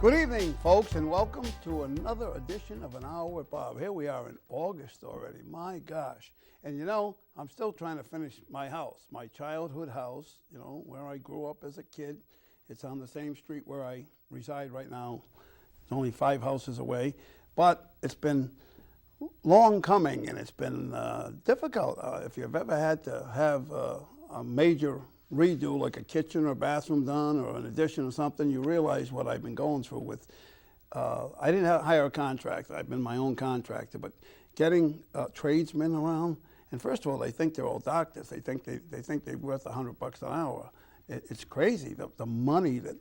Good evening, folks, and welcome to another edition of An Hour with Bob. Here we are in August already. My gosh. And you know, I'm still trying to finish my house, my childhood house, you know, where I grew up as a kid. It's on the same street where I reside right now. It's only 5 houses away. But it's been long coming, and it's been difficult. If you've ever had to have a major redo, like a kitchen or bathroom done or an addition or something, you realize what I've been going through with, I didn't hire a contractor, I've been my own contractor, but getting tradesmen around, and first of all, they think they're all doctors, they think they're worth $100 an hour. It's crazy, the money that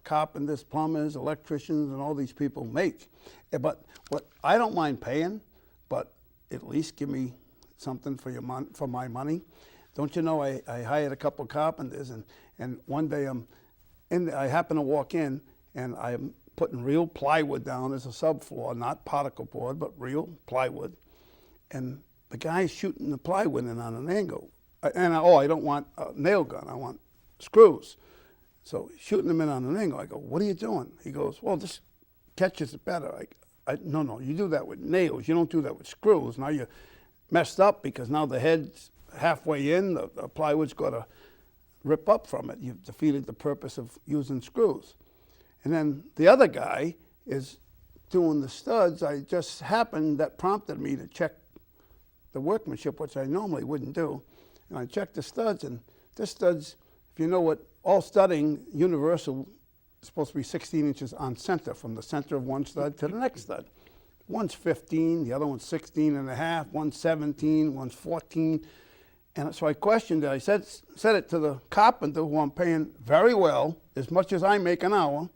carpenters, plumbers, electricians, and all these people make. But what I don't mind paying, but at least give me something for my money. Don't you know, I hired a couple of carpenters, and one day I happen to walk in, and I'm putting real plywood down as a subfloor, not particle board, but real plywood. And the guy's shooting the plywood in on an angle. I don't want a nail gun, I want screws. So he's shooting them in on an angle. I go, what are you doing? He goes, well, this catches it better. No, you do that with nails. You don't do that with screws. Now you're messed up because now the head's halfway in, the plywood's got to rip up from it. You've defeated the purpose of using screws. And then the other guy is doing the studs. I just happened, that prompted me to check the workmanship, which I normally wouldn't do. And I checked the studs, and this studs, if you know what, all studding, universal, is supposed to be 16 inches on center, from the center of one stud to the next stud. One's 15, the other one's 16 and a half, one's 17, one's 14. And so I questioned it. I said it to the carpenter, who I'm paying very well, as much as I make an hour.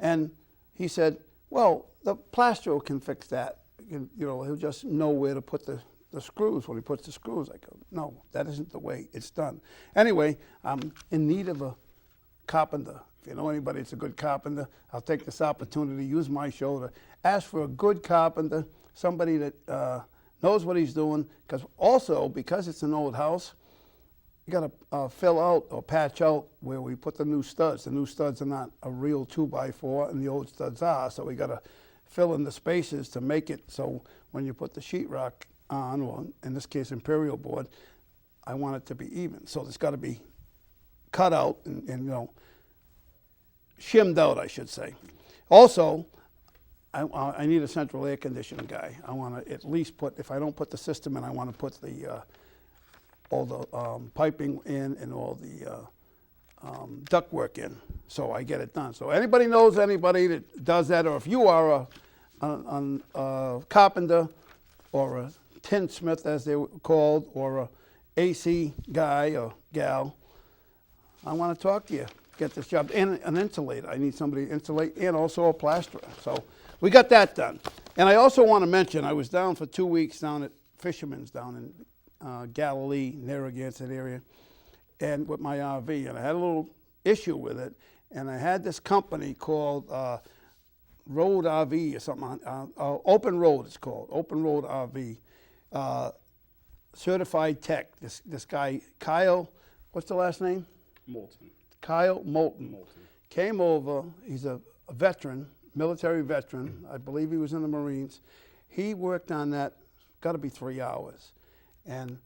And he said, well, the plasterer can fix that. You know, he'll just know where to put the screws when he puts the screws. I go, no, that isn't the way it's done. Anyway, I'm in need of a carpenter. If you know anybody that's a good carpenter, I'll take this opportunity to use my show to ask for a good carpenter, somebody that knows what he's doing, because it's an old house, you got to fill out or patch out where we put the new studs. The new studs are not a real 2x4, and the old studs are, so we got to fill in the spaces to make it so when you put the sheetrock on, or in this case imperial board, I want it to be even. So it's got to be cut out and you know, shimmed out, I should say. Also, I need a central air conditioning guy. I want to at least put, if I don't put the system in, I want to put all the piping in and all the ductwork in, so I get it done. So anybody knows anybody that does that, or if you are a carpenter or a tinsmith, as they were called, or a AC guy or gal, I want to talk to you. Get this job. And an insulator. I need somebody to insulate, and also a plasterer. So we got that done. And I also want to mention, I was down for 2 weeks down at Fisherman's down in Galilee, Narragansett area, and with my RV, and I had a little issue with it. And I had this company called Road RV or something, Open Road it's called, Open Road RV, certified tech. This guy, Kyle, what's the last name? Moulton. Kyle Moulton came over. He's a veteran, military veteran. I believe he was in the Marines. He worked on that, got to be 3 hours. And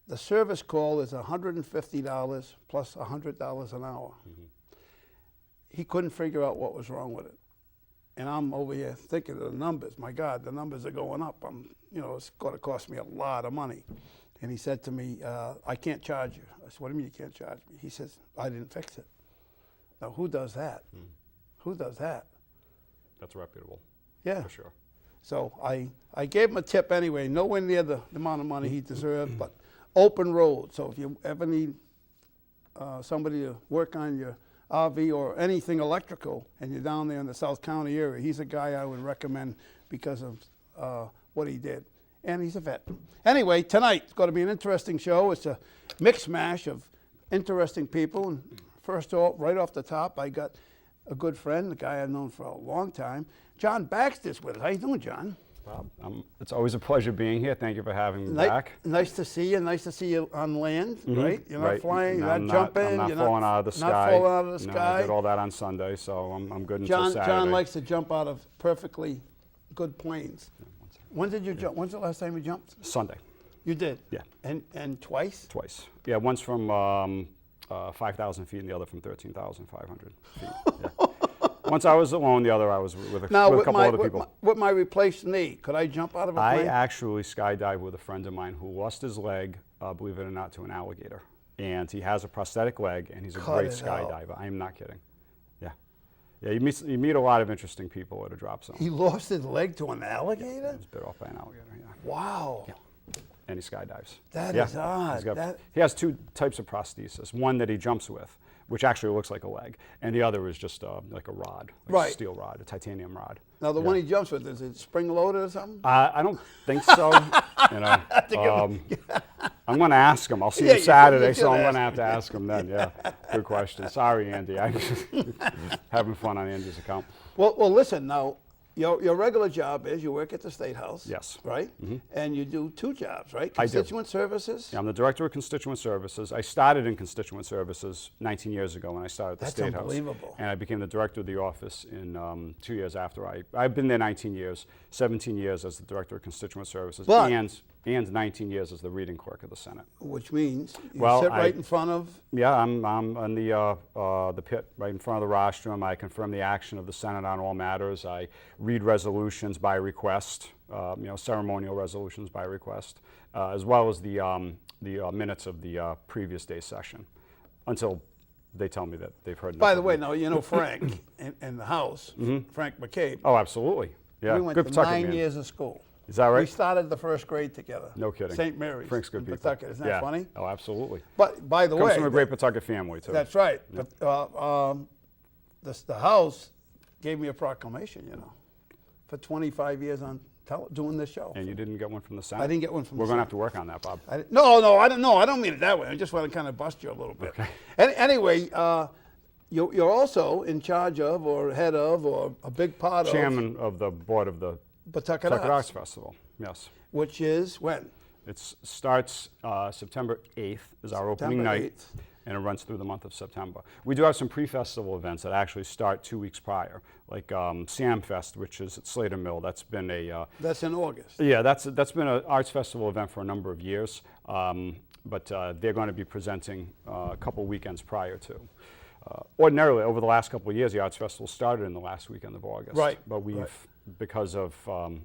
the service call is $150 plus $100 an hour. Mm-hmm. He couldn't figure out what was wrong with it. And I'm over here thinking of the numbers. My God, the numbers are going up. It's going to cost me a lot of money. And he said to me, I can't charge you. I said, what do you mean you can't charge me? He says, I didn't fix it. Now, who does that? Mm. Who does that? That's reputable. Yeah. For sure. So I gave him a tip anyway, nowhere near the amount of money he deserved, but Open Road. So if you ever need somebody to work on your RV or anything electrical, and you're down there in the South County area, he's a guy I would recommend because of what he did. And he's a vet. Anyway, tonight it's going to be an interesting show. It's a mix mash of interesting people. And first of all, right off the top, I got a good friend, a guy I've known for a long time. John Baxter's with us. How you doing, John? Bob, it's always a pleasure being here. Thank you for having me back. Nice to see you. Nice to see you on land, right? You're not Right. flying, No, you're not jumping. I'm not you're falling out of the sky. Not falling out of the No, sky. I did all that on Sunday, so I'm good until Saturday. John likes to jump out of perfectly good planes. When did you jump? When's the last time you jumped? Sunday. You did? Yeah. And twice? Twice. Yeah, once from 5,000 feet and the other from 13,500 feet. Yeah. Once I was alone, the other I was with a couple other people. With my replaced knee, could I jump out of a plane? I actually skydived with a friend of mine who lost his leg, believe it or not, to an alligator. And he has a prosthetic leg, and he's a great skydiver. I am not kidding. Yeah. Yeah, you meet a lot of interesting people at a drop zone. He lost his leg to an alligator? Yeah, he was bit off by an alligator, yeah. Wow. Yeah. And he skydives. That is odd. He has two types of prosthesis. One that he jumps with, which actually looks like a leg, and the other is just like a rod, like a steel rod, a titanium rod. Now the one he jumps with, is it spring-loaded or something? I don't think so. You know, I'm going to ask him. I'll see him Saturday, so I'm going to have to ask him then. Yeah, good question. Sorry, Andy. I'm just having fun on Andy's account. Well, listen now. Your regular job is you work at the State House. Yes. Right? Mm-hmm. And you do two jobs, right? I do. Constituent services? Yeah, I'm the director of constituent services. I started in constituent services 19 years ago when I started at the State House. That's unbelievable. And I became the director of the office in 2 years after I've been there 19 years, 17 years as the director of constituent services, and 19 years as the reading clerk of the Senate. Which means you sit right in front of... Yeah, I'm on the pit right in front of the rostrum. I confirm the action of the Senate on all matters. I read resolutions by request, ceremonial resolutions by request, as well as the minutes of the previous day's session, until they tell me that they've heard. By the way, now you know Frank in the House, Frank McCabe. Oh, absolutely. Yeah, we went good to Pawtucket 9 man. years of school. Is that right? We started the first grade together. No kidding. St. Mary's. Frank's good in people. Pawtucket. Isn't that funny? Oh, absolutely. But by the way, comes from a great Pawtucket family too. That's right. Yeah. But the House gave me a proclamation, for 25 years on doing this show. And you didn't get one from the Senate? I didn't get one from We're the going to Senate. have to work on that, Bob. No, I don't mean it that way. I just want to kind of bust you a little bit. Okay. Anyway, you're also in charge of, or head of, or a big part Chairman of the board of the Pawtucket Arts Festival. Yes. Which is when? It starts September 8th is our opening night, 8th. and it runs through the month of September. We do have some pre-festival events that actually start 2 weeks prior, like Sam Fest, which is at Slater Mill. That's been a... That's in August. Yeah, that's been an arts festival event for a number of years, but they're going to be presenting a couple weekends prior to. Ordinarily, over the last couple of years, the Arts Festival started in the last weekend of August. Right. But because of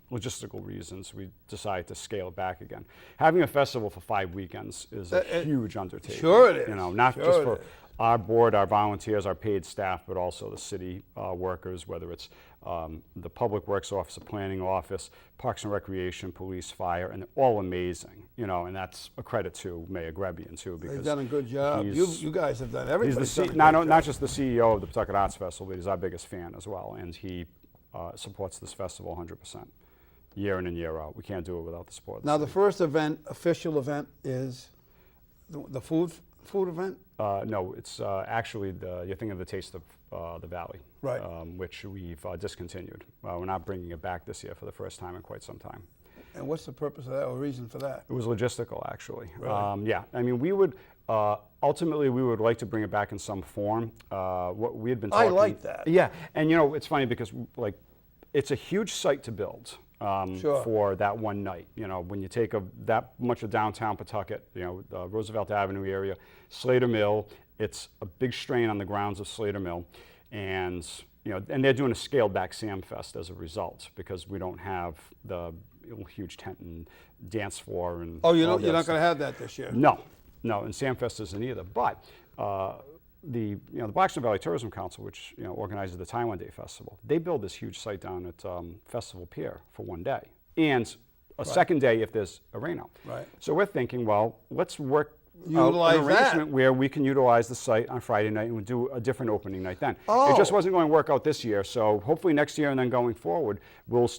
logistical reasons, we decided to scale it back again. Having a festival for 5 weekends is a huge undertaking. Sure it is. Not just for our board, our volunteers, our paid staff, but also the city workers, whether it's the Public Works Office, the Planning Office, Parks and Recreation, Police, Fire, and they're all amazing, and that's a credit to Mayor Grebian, too. Because they've done a good job. You guys have done everything. He's not just the CEO of the Pawtucket Arts Festival, but he's our biggest fan as well, and he supports this festival 100%, year in and year out. We can't do it without the support. Now, the first official event is the food event? No, it's actually you're thinking of the Taste of the Valley, right? Which we've discontinued. We're not bringing it back this year for the first time in quite some time. And what's the purpose of that, or reason for that? It was logistical, actually. Really? Yeah, I mean, we would ultimately we would like to bring it back in some form. What we had been talking. I like that. Yeah, and it's funny because it's a huge site to build. Sure. For that one night. When you take that much of downtown Pawtucket, Roosevelt Avenue area, Slater Mill, it's a big strain on the grounds of Slater Mill. And, and they're doing a scaled back Sam Fest as a result because we don't have the huge tent and dance floor. And you're not going to have that this year? No, and Sam Fest isn't either. But the Baxter Valley Tourism Council, which organizes the Taiwan Day Festival, they build this huge site down at Festival Pier for one day, and a second day if there's a rainout. Right. So we're thinking, well, let's work utilize out an arrangement where we can utilize the site on Friday night and we'll do a different opening night then. Oh. It just wasn't going to work out this year, so hopefully next year and then going forward, we'll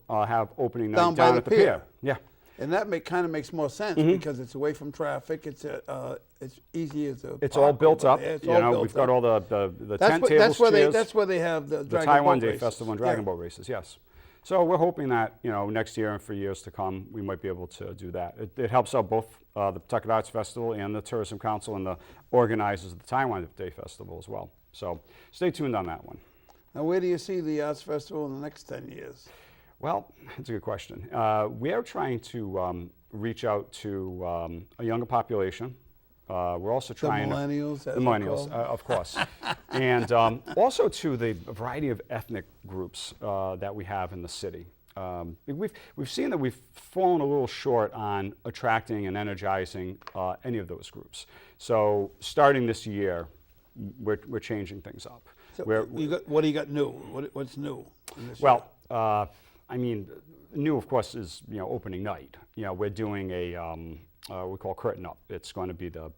have opening night down at the pier. Yeah. And that kind of makes more sense because it's away from traffic. It's easier to. It's all built up. We've got all the tent tables, chairs. That's where they have the Dragon Taiwan Boat Day races. Festival and Dragon Boat races. Yes. So we're hoping that, next year and for years to come, we might be able to do that. It helps out both the Pawtucket Arts Festival and the Tourism Council and the organizers of the Taiwan Day Festival as well. So stay tuned on that one. Now, where do you see the Arts Festival in the next 10 years? Well, that's a good question. We are trying to reach out to a younger population. We're also trying the millennials, the millennials, of course, and also to the variety of ethnic groups that we have in the city. We've seen that we've fallen a little short on attracting and energizing any of those groups. So starting this year, we're changing things up. So what do you got new? What's new in this year? New, of course, is opening night. We're doing a we call Curtain Up. It's going to be the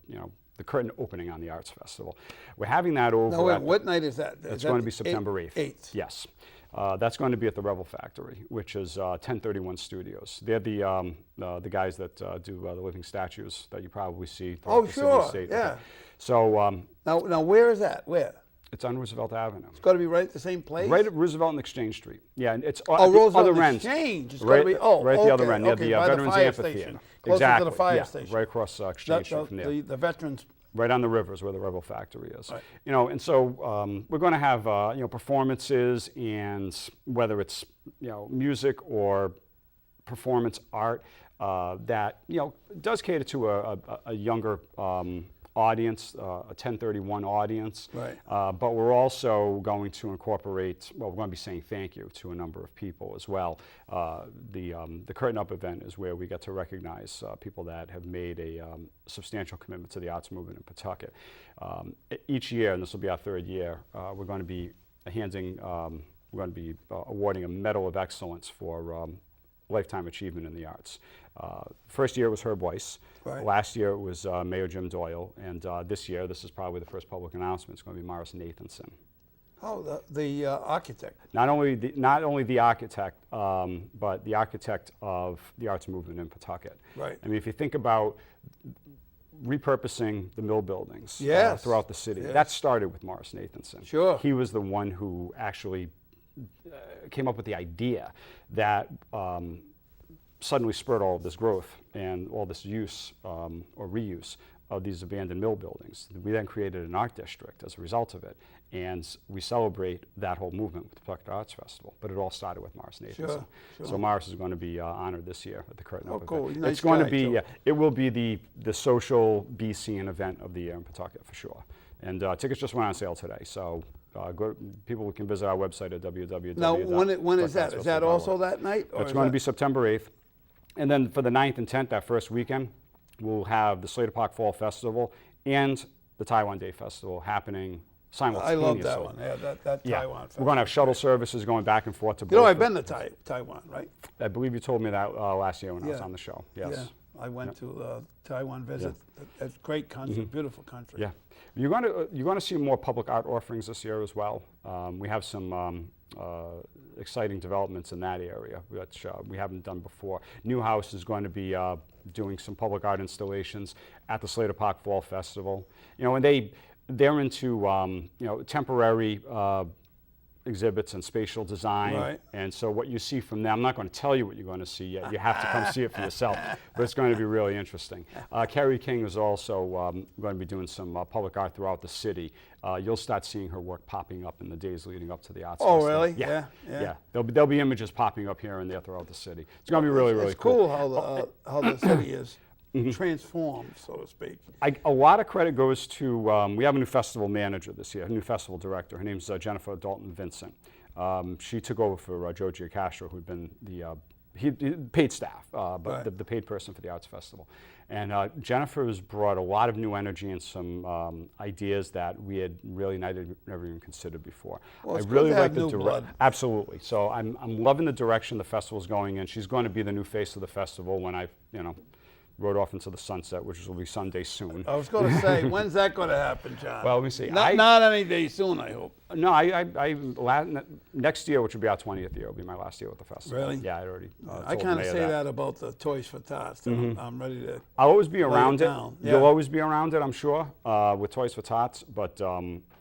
curtain opening on the Arts Festival. We're having that over. Now, what night is that? It's going to be September 8th. 8th. Yes. That's going to be at the Rebel Factory, which is 1031 Studios. They're the guys that do the living statues that you probably see throughout the city and state. Yeah. So now where is that? Where? It's on Roosevelt Avenue. It's got to be right at the same place? Right at Roosevelt and Exchange Street. Yeah, and it's Roosevelt other and end. Exchange. It's right, got to be, right at the other end, near the by Veterans fire Amphitheater. Station. Closer Exactly. to the fire station. Right across Exchange Street from there. The Veterans. Right on the river is where the Rebel Factory is. Right. And so we're going to have performances, and whether it's music or performance art that does cater to a younger audience, a 1031 audience. Right. But we're also going to incorporate, we're going to be saying thank you to a number of people as well. The Curtain Up event is where we get to recognize people that have made a substantial commitment to the arts movement in Pawtucket. Each year, and this will be our third year, we're going to be awarding a Medal of Excellence for lifetime achievement in the arts. First year was Herb Weiss. Right. Last year it was Mayor Jim Doyle, and this year, this is probably the first public announcement, it's going to be Morris Nathanson. Oh, the architect. Not only the architect, but the architect of the arts movement in Pawtucket. Right. I mean, if you think about repurposing the mill buildings throughout the city, that started with Morris Nathanson. Sure. He was the one who actually came up with the idea that suddenly spurred all of this growth and all this use or reuse of these abandoned mill buildings. We then created an art district as a result of it, and we celebrate that whole movement with the Pawtucket Arts Festival. But it all started with Morris Nathanson. Sure. So Morris is going to be honored this year at the Curtain Up cool. event. Nice It's going guy, to be, too. it will be the social BCN event of the year in Pawtucket for sure. And tickets just went on sale today, so people can visit our website at www. Now, when is that? Is that also that night? It's going to be September 8th. And then for the 9th and 10th, that first weekend, we'll have the Slater Park Fall Festival and the Taiwan Day Festival happening simultaneously. I love that one. Yeah, that Taiwan Festival. We're going to have shuttle services going back and forth to both. I've been to Taiwan, right? I believe you told me that last year when I was on the show. Yes. Yeah, I went to Taiwan visit. Yeah. It's a great country, beautiful country. Yeah. You're going to see more public art offerings this year as well. We have some exciting developments in that area, which we haven't done before. Newhouse is going to be doing some public art installations at the Slater Park Fall Festival. And they're into temporary exhibits and spatial design. Right. And so what you see from them, I'm not going to tell you what you're going to see yet. You have to come see it for yourself. But it's going to be really interesting. Carrie King is also going to be doing some public art throughout the city. You'll start seeing her work popping up in the days leading up to the Arts Festival. Oh, really? Yeah. There'll be images popping up here and there throughout the city. It's going to be really, really cool. It's cool how the city is transformed, so to speak. A lot of credit goes to, we have a new festival manager this year, a new festival director. Her name's Jennifer Dalton Vincent. She took over for Joe Giacastro, who'd been the paid staff, but the paid person for the Arts Festival. And Jennifer has brought a lot of new energy and some ideas that we had really never even considered before. Well, it's I really good to like have new blood. Absolutely. So I'm loving the direction the festival's going in. She's going to be the new face of the festival when I rode off into the sunset, which will be Sunday soon. I was going to say, when's that going to happen, John? Well, let me see. Not any day soon, I hope. No, next year, which will be our 20th year, will be my last year with the festival. Really? Yeah, I already I kind of say that about the Toys for Tots. I'm ready to. I'll always be around it. Down. Yeah. You'll always be around it, I'm sure, with Toys for Tots. But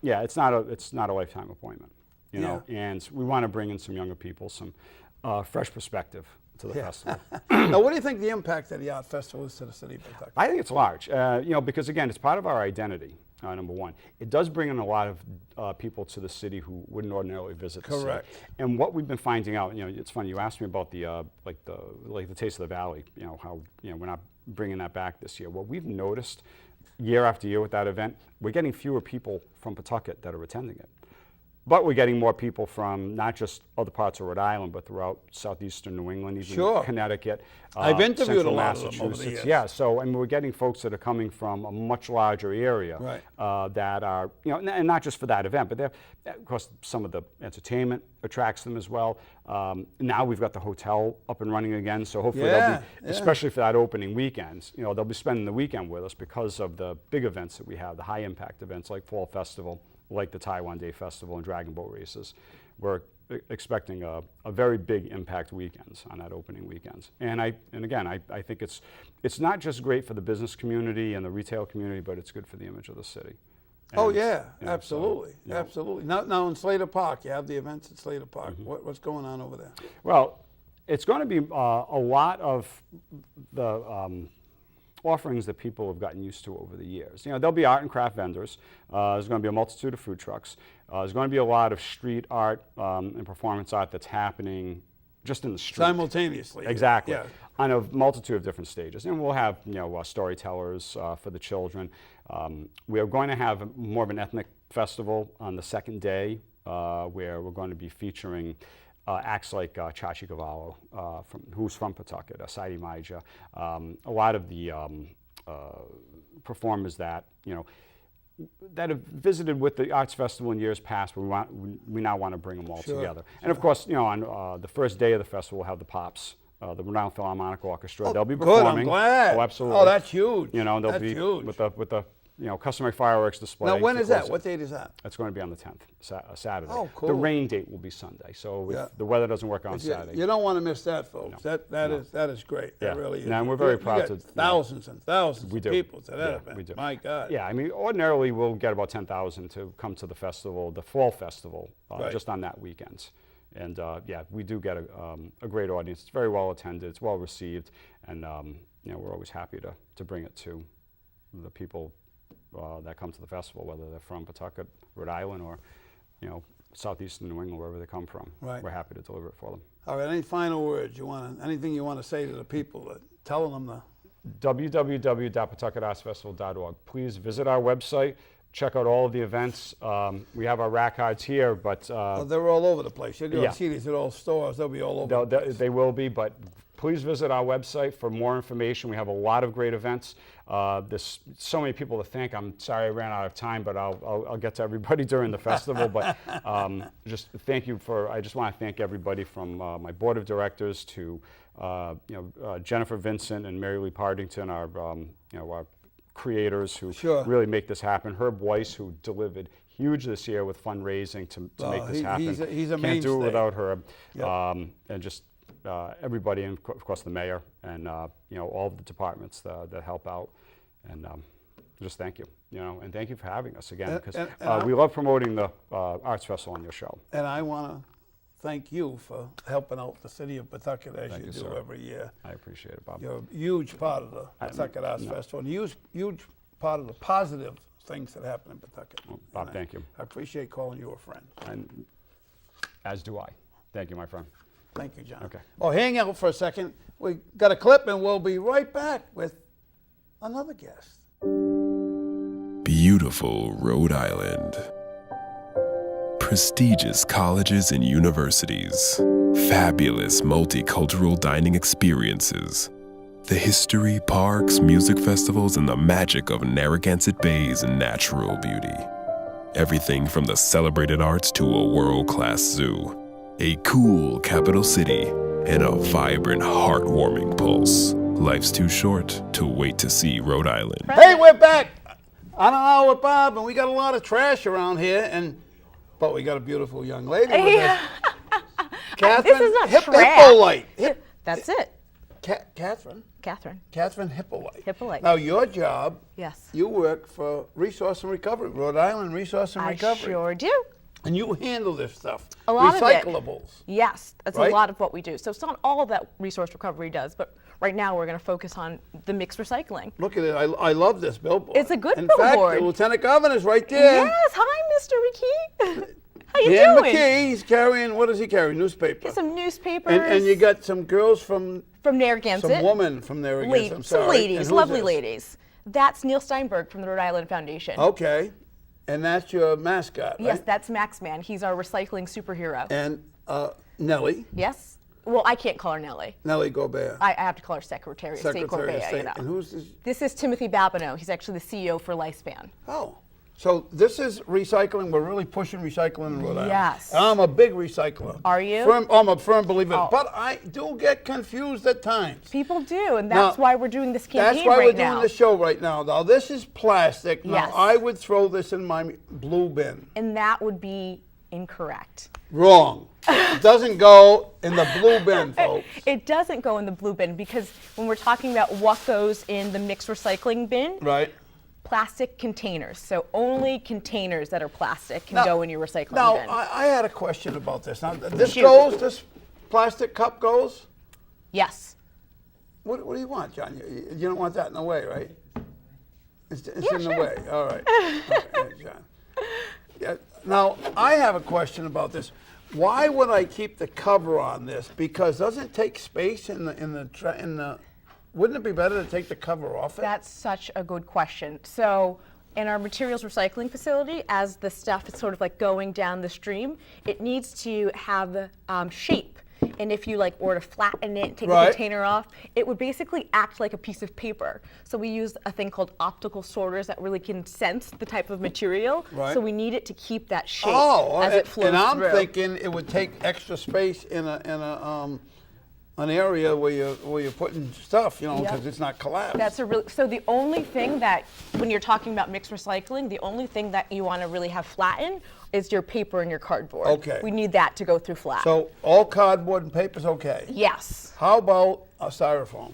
yeah, it's not a lifetime appointment, you know. And we want to bring in some younger people, some fresh perspective to the festival. Now, what do you think the impact of the art festival is to the city of Pawtucket? I think it's large, because again, it's part of our identity, number one. It does bring in a lot of people to the city who wouldn't ordinarily visit the Correct. city. And what we've been finding out, it's funny, you asked me about the, like the Taste of the Valley, how, we're not bringing that back this year. What we've noticed year after year with that event, we're getting fewer people from Pawtucket that are attending it. But we're getting more people from not just other parts of Rhode Island, but throughout southeastern New England, even Connecticut. I've interviewed Central a lot of them over the Massachusetts. years. Yeah, so we're getting folks that are coming from a much larger area Right. that are, and not just for that event, but of course some of the entertainment attracts them as well. Now we've got the hotel up and running again, so hopefully they'll be, especially for that opening weekends, they'll be spending the weekend with us because of the big events that we have, the high impact events like Fall Festival, like the Taiwan Day Festival and Dragon Boat races. We're expecting a very big impact weekends on that opening weekends. And again, I think it's not just great for the business community and the retail community, but it's good for the image of the city. And, Oh yeah, absolutely, so, absolutely. Now in Slater Park, you have the events at Slater Park. What's going on over there? Well, it's going to be a lot of the offerings that people have gotten used to over the years. There'll be art and craft vendors. There's going to be a multitude of food trucks. There's going to be a lot of street art and performance art that's happening just in the street. Simultaneously. Exactly. Yeah. On a multitude of different stages. And we'll have, storytellers for the children. We are going to have more of an ethnic festival on the second day where we're going to be featuring acts like Chachi Cavallo, who's from Pawtucket, Saidi Maija, a lot of the performers that, that have visited with the Arts Festival in years past, but we now want to bring them all together. And of course, on the first day of the festival, we'll have the Pops, the Rhode Island Philharmonic Orchestra. They'll be performing. Good, I'm glad. Oh, absolutely. Oh, that's huge. They'll that's be huge. with the customary fireworks display. Now, when is that? What date is that? It's going to be on the 10th, Saturday. Oh, cool. The rain date will be Sunday, so if the weather doesn't work on Saturday. You don't want to miss that, folks. No. That is great. Yeah. That really is. No, and we're very proud to. Thousands and thousands of people to that Yeah, event. we do. My God. Yeah, ordinarily we'll get about 10,000 to come to the festival, the Fall Festival, just on that weekend. And we do get a great audience. It's very well attended. It's well received, and we're always happy to bring it to the people that come to the festival, whether they're from Pawtucket, Rhode Island, or southeastern New England, wherever they come from. Right. We're happy to deliver it for them. All right. Any final words anything you want to say to the people? Telling them the www.pawtucketartsfestival.org. Please visit our website. Check out all of the events. We have our rack cards here, but they're all over the place. You're going to see these at all stores. They'll be all over the place. They will be, but please visit our website for more information. We have a lot of great events. There's so many people to thank. I'm sorry I ran out of time, but I'll get to everybody during the festival. But just thank you I just want to thank everybody from my board of directors to Jennifer Vincent and Mary Lee Partington, our creators who really make this happen. Herb Weiss, who delivered huge this year with fundraising to make this happen. He's a Can't mainstay. do it without Herb. Yep. And just everybody, and of course the mayor, and all of the departments that help out. And just thank you, and thank you for having us again, because we love promoting the Arts Festival on your show. And I want to thank you for helping out the city of Pawtucket as you do sir. every year. I appreciate it, Bob. You're a huge part of the Pawtucket Arts Festival, and a huge part of the positive things that happen in Pawtucket. Well, Bob, thank you. I appreciate calling you a friend. And as do I. Thank you, my friend. Thank you, John. Okay. Oh, hang out for a second. We got a clip, and we'll be right back with another guest. Beautiful Rhode Island. Prestigious colleges and universities. Fabulous multicultural dining experiences. The history, parks, music festivals, and the magic of Narragansett Bay's natural beauty. Everything from the celebrated arts to a world-class zoo. A cool capital city and a vibrant, heartwarming pulse. Life's too short to wait to see Rhode Island. Hey, we're back on an hour with Bob, and we got a lot of trash around here, but we got a beautiful young lady with us. Katherine, this is not trash. Hypolite. That's it. Catherine Hypolite. Hypolite. Now, your job, Yes. you work for Resource and Recovery, Rhode Island Resource and Recovery. I sure do. And you handle this stuff. A lot of it. Recyclables. Yes, that's Right? a lot of what we do. So it's not all that resource recovery does, but right now we're going to focus on the mixed recycling. Look at it. I love this billboard. It's a good In billboard. fact, the Lieutenant Governor's right there. Yes, hi, Mr. McKee. How you Dan doing? McKee, he's carrying, what does he carry? Newspaper. Get some newspapers. And you got some girls from Narragansett. some woman from Narragansett. I'm sorry. Some ladies, And who's lovely this? ladies. That's Neil Steinberg from the Rhode Island Foundation. Okay. And that's your mascot, right? Yes, that's Max Man. He's our recycling superhero. And Nellie. Yes? Well, I can't call her Nellie. Nellie Gobert. I have to call her Secretary of State Secretary of Corbea, State. you know. And who's this? This is Timothy Babineau. He's actually the CEO for Lifespan. Oh. So this is recycling. We're really pushing recycling in Rhode Island. Yes. I'm a big recycler. Are you? I'm a firm believer. Oh. But I do get confused at times. People do, and that's Now, why we're doing this campaign That's why right we're now. doing the show right now. Now, this is plastic. Now, Yes. I would throw this in my blue bin. And that would be incorrect. Wrong. It doesn't go in the blue bin, folks. It doesn't go in the blue bin because when we're talking about what goes in the mixed recycling bin, Right. plastic containers. So only containers that are plastic can Now- go in your recycling Now, bin. I had a question about this. Now, this Shoot. goes, this plastic cup goes? Yes. What do you want, John? You don't want that in the way, right? It's Yeah, in the sure. way. All right. All right, John. Yeah. Now, I have a question about this. Why would I keep the cover on this? Because doesn't it take space in the wouldn't it be better to take the cover off it? That's such a good question. So in our materials recycling facility, as the stuff is sort of like going down the stream, it needs to have shape. And if you were to flatten it and take Right. the container off, it would basically act like a piece of paper. So we use a thing called optical sorters that really can sense the type of material. Right. So we need it to keep that shape Oh, as it flows and I'm through. thinking it would take extra space in an area where you're putting stuff, Yep. because it's not collapsed. So the only thing that, when you're talking about mixed recycling, the only thing that you want to really have flattened is your paper and your cardboard. Okay. We need that to go through flat. So all cardboard and paper's okay. Yes. How about a styrofoam?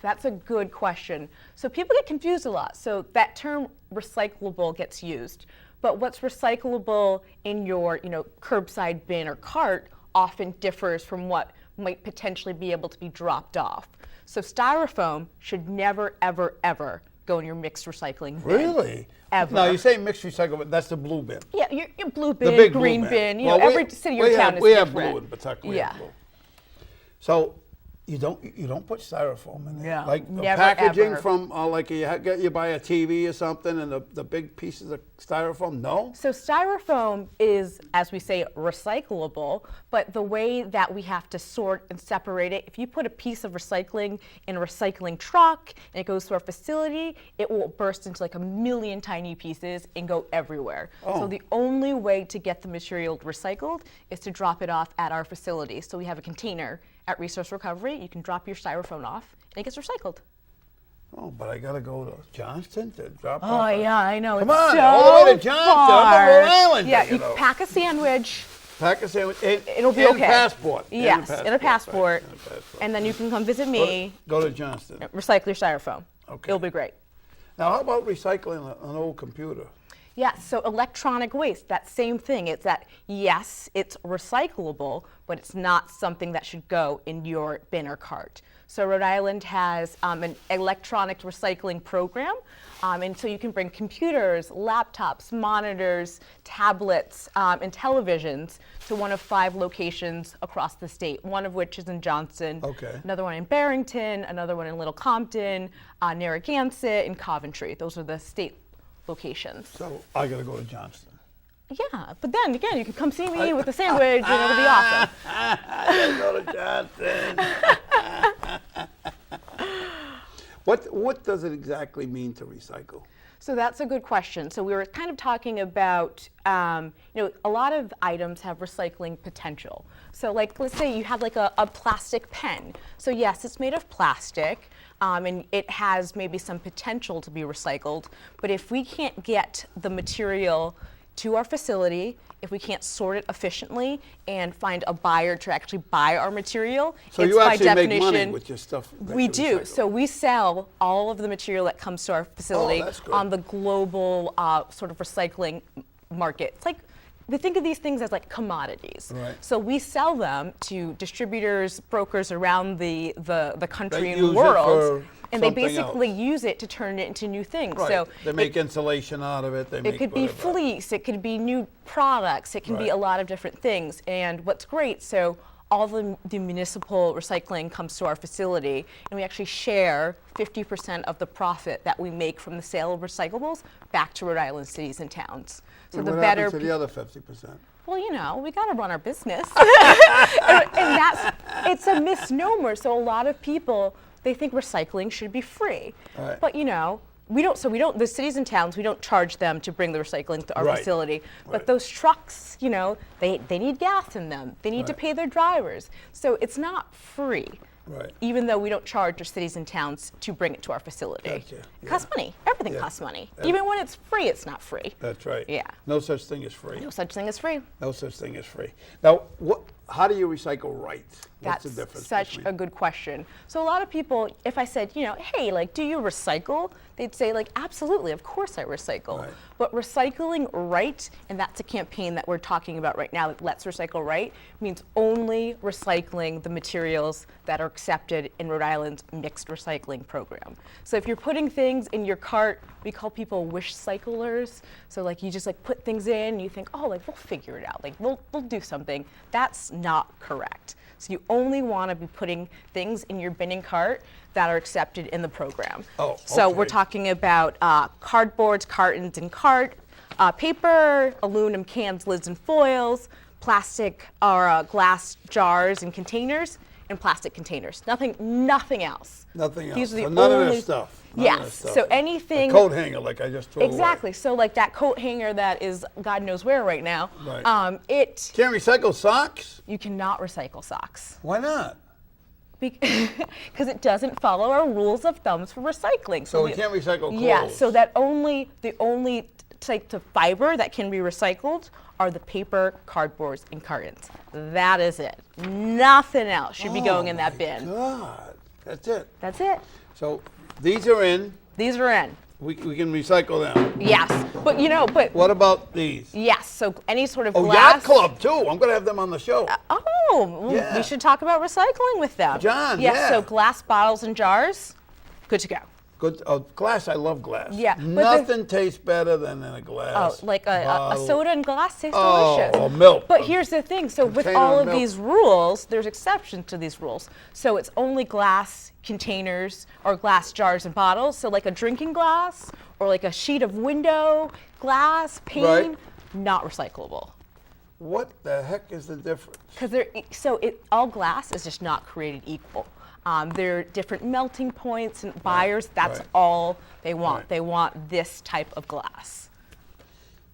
That's a good question. So people get confused a lot. So that term recyclable gets used, but what's recyclable in your, curbside bin or cart often differs from what might potentially be able to be dropped off. So styrofoam should never, ever, ever go in your mixed recycling bin. Really? Ever. Now you say mixed recycle, but that's the blue bin. Yeah, your blue The bin, big blue green bin, Well, every city or town is we have different. blue in Pawtucket. We Yeah. have blue. So you don't put styrofoam in there. Yeah, Like the never, packaging ever. from like you buy a TV or something and the big pieces of styrofoam. No. So styrofoam is, as we say, recyclable, but the way that we have to sort and separate it, if you put a piece of recycling in a recycling truck and it goes to our facility, it will burst into like a million tiny pieces and go everywhere. Oh. So the only way to get the material recycled is to drop it off at our facility. So we have a container at Resource Recovery. You can drop your styrofoam off and it gets recycled. Oh, but I gotta go to Johnston to drop off. Oh yeah, I know. Come it's on, so all the way to Johnston. I'm far. from Rhode Island. Yeah, you you know. pack a sandwich. Pack a sandwich. It'll be and okay. Passport. Yes, in a passport. Right, and a passport. And then you can come visit me, Go to Johnston. recycle your styrofoam. Okay. It'll be great. Now, how about recycling an old computer? Yes, so electronic waste, that same thing. It's that, yes, it's recyclable, but it's not something that should go in your bin or cart. So Rhode Island has an electronic recycling program, and so you can bring computers, laptops, monitors, tablets, and televisions to one of 5 locations across the state, one of which is in Johnston, Okay. another one in Barrington, another one in Little Compton, Narragansett, and Coventry. Those are the state locations. So I gotta go to Johnston. Yeah, but then again, you can come see me with a sandwich and it'll be awesome. I gotta go to Johnston. What does it exactly mean to recycle? So that's a good question. So we were kind of talking about, a lot of items have recycling potential. So like, let's say you have like a plastic pen. So yes, it's made of plastic, and it has maybe some potential to be recycled. But if we can't get the material to our facility, if we can't sort it efficiently and find a buyer to actually buy our material, So it's you by actually make money definition- with your stuff. that We you do. recycle. So we sell all of the material that comes to our facility that's good. on the global sort of recycling market. It's like we think of these things as like commodities. Right. So we sell them to distributors, brokers around the country They and use it world, for and they something basically else. use it to turn it into new things. Right. So They make insulation out of it. They it make could be whatever. fleece, it could be new products, it can be Right. a lot of different things. And what's great, so all the municipal recycling comes to our facility, and we actually share 50% of the profit that we make from the sale of recyclables back to Rhode Island cities and towns. So And the what better happens to the other 50%? well, you know, we got to run our business. and it's a misnomer. So a lot of people, they think recycling should be free. Right. But, you know, the cities and towns, we don't charge them to bring the recycling to our Right. facility. But Right. those trucks, you know, they need gas in them. They need to Right. pay their drivers. So it's not free. Right. Even though we don't charge our cities and towns to bring it to our facility. Gotcha. It costs money. Everything Yeah. costs money. Even when it's free, it's not free. That's right. Yeah. No such thing as free. No such thing as free. No such thing as free. Now, how do you recycle right? What's That's the difference? such a good question. So a lot of people, if I said, you know, hey, like, do you recycle? They'd say, like, absolutely, of course I recycle. Right. But recycling right, and that's a campaign that we're talking about right now, like Let's Recycle Right, means only recycling the materials that are accepted in Rhode Island's mixed recycling program. So if you're putting things in your cart, we call people wish cyclers. So like you just like put things in, and you think, oh, like we'll figure it out, like we'll do something. That's not correct. So you only want to be putting things in your bin and cart that are accepted in the program. Oh, So okay. we're talking about cardboards, cartons, and paper, aluminum cans, lids, and foils, plastic or glass jars and containers, and plastic containers. Nothing else. Nothing else. These are the So none of only- this stuff. None of this Yes. stuff. So anything. A coat hanger, like I just threw away. Exactly. So like that coat hanger that is God knows where right now. Right. It Can't recycle socks? you cannot recycle socks. Why not? Because it doesn't follow our rules of thumbs for recycling. So we can't recycle clothes? Yeah, so the only type of fiber that can be recycled are the paper, cardboards, and cartons. That is it. Nothing else should be going in that bin. God, that's it. That's it. So these are in. These are in. We can recycle them. Yes, but you know, What about these? yes, so any sort of Oh, glass. Yacht Club too. I'm going to have them on the show. Oh, well, Yeah. we should talk about recycling with them. John, Yes, yeah. so glass bottles and jars, good to go. Good. Glass. I love glass. Yeah, but Nothing tastes better than in a glass. Oh, like a bottle. soda and glass tastes Oh, delicious. or milk. But here's the thing. So with Container all of of milk. these rules, there's exceptions to these rules. So it's only glass containers or glass jars and bottles. So like a drinking glass or like a sheet of window glass, pane, Right. not recyclable. What the heck is the difference? Because all glass is just not created equal. There are different melting points and buyers. That's right. all they want. Right. They want this type of glass.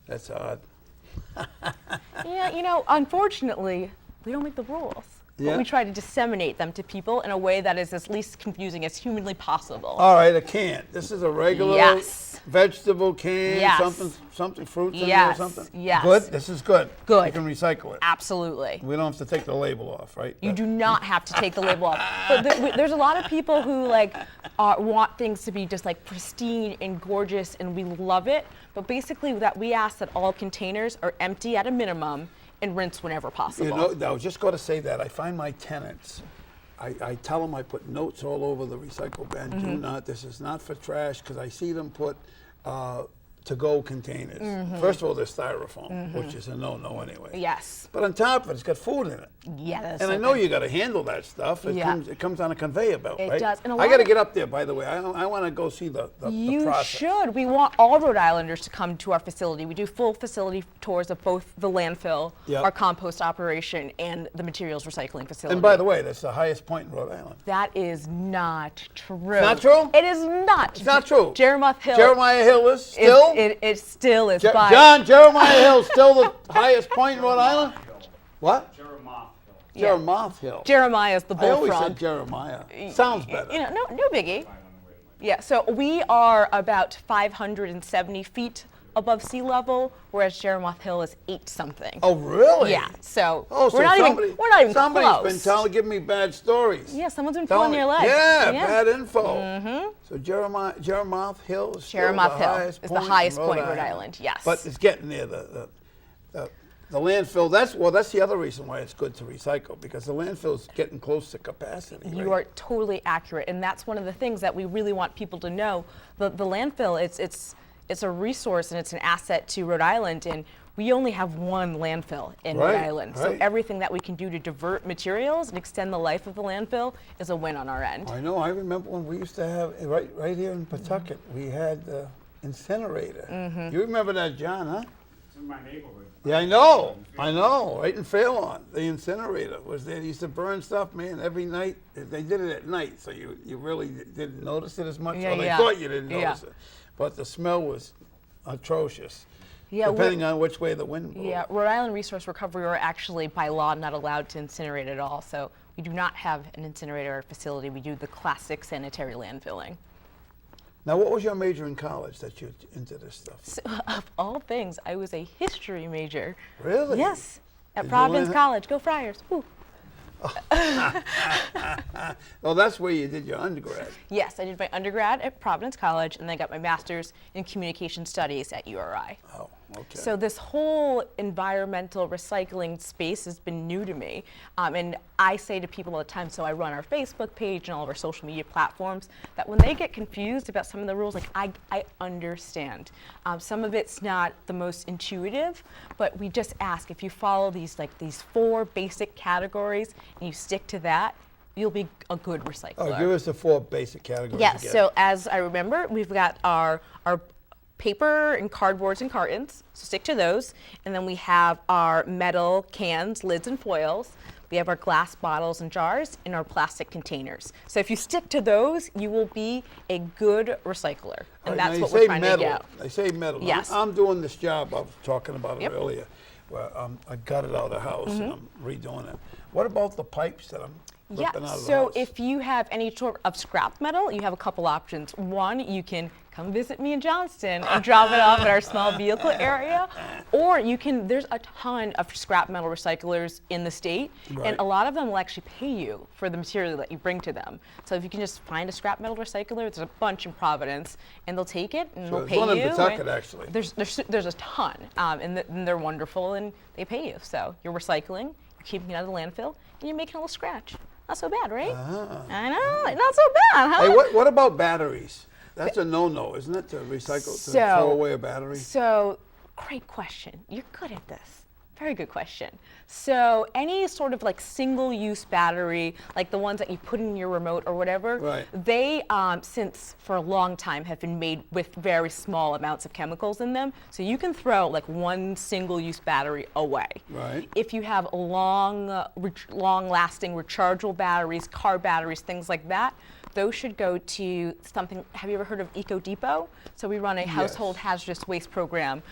That's odd. Yeah, you know, unfortunately, we don't make the rules. Yeah. But we try to disseminate them to people in a way that is as least confusing as humanly possible. All right, a can. This is a regular Yes. vegetable can. Yes. Something fruits in Yes, there or something. yes. Good. This is good. Good. You can recycle it. Absolutely. We don't have to take the label off, right? You do not have to take the label off. But there's a lot of people who like want things to be just like pristine and gorgeous, and we love it. But basically, that we ask that all containers are empty at a minimum and rinse whenever possible. You know, I was just going to say that. I find my tenants, I tell them I put notes all over the recycle bin. Mm-hmm. Do not, this is not for trash, because I see them put to-go containers. First of all, they're styrofoam, which is a no-no anyway. Yes. But on top of it, it's got food in it. Yeah, that's And so I know good. you got to handle that stuff. It, Yeah. comes on a conveyor belt, It right? does, and a I lot got to of- get up there, by the way. I want to go see the You process. should. We want all Rhode Islanders to come to our facility. We do full facility tours of both the landfill, Yep. our compost operation, and the materials recycling facility. And by the way, that's the highest point in Rhode Island. that is not true. Not true? It is not. It's not true. Jeremiah Hill. Jeremiah Hill is still? It still is. by John, Jeremiah Hill still the highest point in Rhode Island? What? Jeremiah Hill. Jeremiah is the I always bullfrog. said Jeremiah. Sounds better. You know, no biggie. Yeah, so we are about 570 feet above sea level, whereas Jeremiah Hill is 8-something. Oh, really? Yeah, so, Oh, so we're not even somebody's close. been giving me bad stories. Yeah, someone's been Telling pulling your me- leg. Yeah, bad info. Mm-hmm. So Jeremiah Hill is still Jeremiah the Hill highest is point the highest in point in Rhode Island, yes. But it's getting near the The landfill, that's the other reason why it's good to recycle, because the landfill's getting close to capacity. You right? are totally accurate, and that's one of the things that we really want people to know. The landfill, it's a resource and it's an asset to Rhode Island, and we only have one landfill in Rhode Island. So everything that we can do to divert materials and extend the life of the landfill is a win on our end. I know. I remember when we used to have right here in Pawtucket, we had the incinerator. You remember that, John? Huh? It's in my neighborhood. Yeah, I know. Right in Fairlawn, the incinerator was there. They used to burn stuff, man, every night. They did it at night, so you really didn't notice it as much. Yeah, or they thought you didn't notice it. But the smell was atrocious, depending on which way the wind blew. Yeah, Rhode Island Resource Recovery are actually by law not allowed to incinerate at all. So we do not have an incinerator facility. We do the classic sanitary landfilling. Now, what was your major in college that you into this stuff? So, of all things, I was a history major. Really? Yes, at Did you Providence learn- College. Go Friars. Woo. Well, that's where you did your undergrad. Yes, I did my undergrad at Providence College, and then I got my master's in communication studies at URI. Oh, okay. So this whole environmental recycling space has been new to me. And I say to people all the time, so I run our Facebook page and all of our social media platforms, that when they get confused about some of the rules, like I understand. Some of it's not the most intuitive, but we just ask if you follow these 4 basic categories and you stick to that, you'll be a good recycler. Oh, give us the 4 basic categories. Yes, again. so as I remember, we've got our paper and cardboards and cartons, so stick to those. And then we have our metal cans, lids, and foils. We have our glass bottles and jars, and our plastic containers. So if you stick to those, you will be a good recycler. And that's what we're trying to get. They say metal. Yes. I'm doing this job, I was talking about it Yep. earlier, where I got it out of the house and I'm redoing it. What about the pipes that I'm Yeah, ripping out of the so house? if you have any sort of scrap metal, you have a couple options. One, you can come visit me in Johnston and drop it off at our small vehicle area. Or you can, there's a ton of scrap metal recyclers in the state, Right. and a lot of them will actually pay you for the material that you bring to them. So if you can just find a scrap metal recycler, there's a bunch in Providence, and they'll take it and they'll there's pay one in you. Pawtucket, and actually. There's a ton, and they're wonderful, and they pay you. So you're recycling, you're keeping it out of the landfill, and you're making a little scratch. Not so bad, right? I know, not so bad, huh? Hey, what about batteries? That's a no-no, isn't it, to recycle, to throw away a battery? So, great question. You're good at this. Very good question. So, any sort of single-use battery, like the ones that you put in your remote or whatever, Right. they, since for a long time, have been made with very small amounts of chemicals in them. So you can throw one single-use battery away. Right. If you have long-lasting rechargeable batteries, car batteries, things like that, those should go to something. Have you ever heard of Eco Depot? So we run a household hazardous waste program,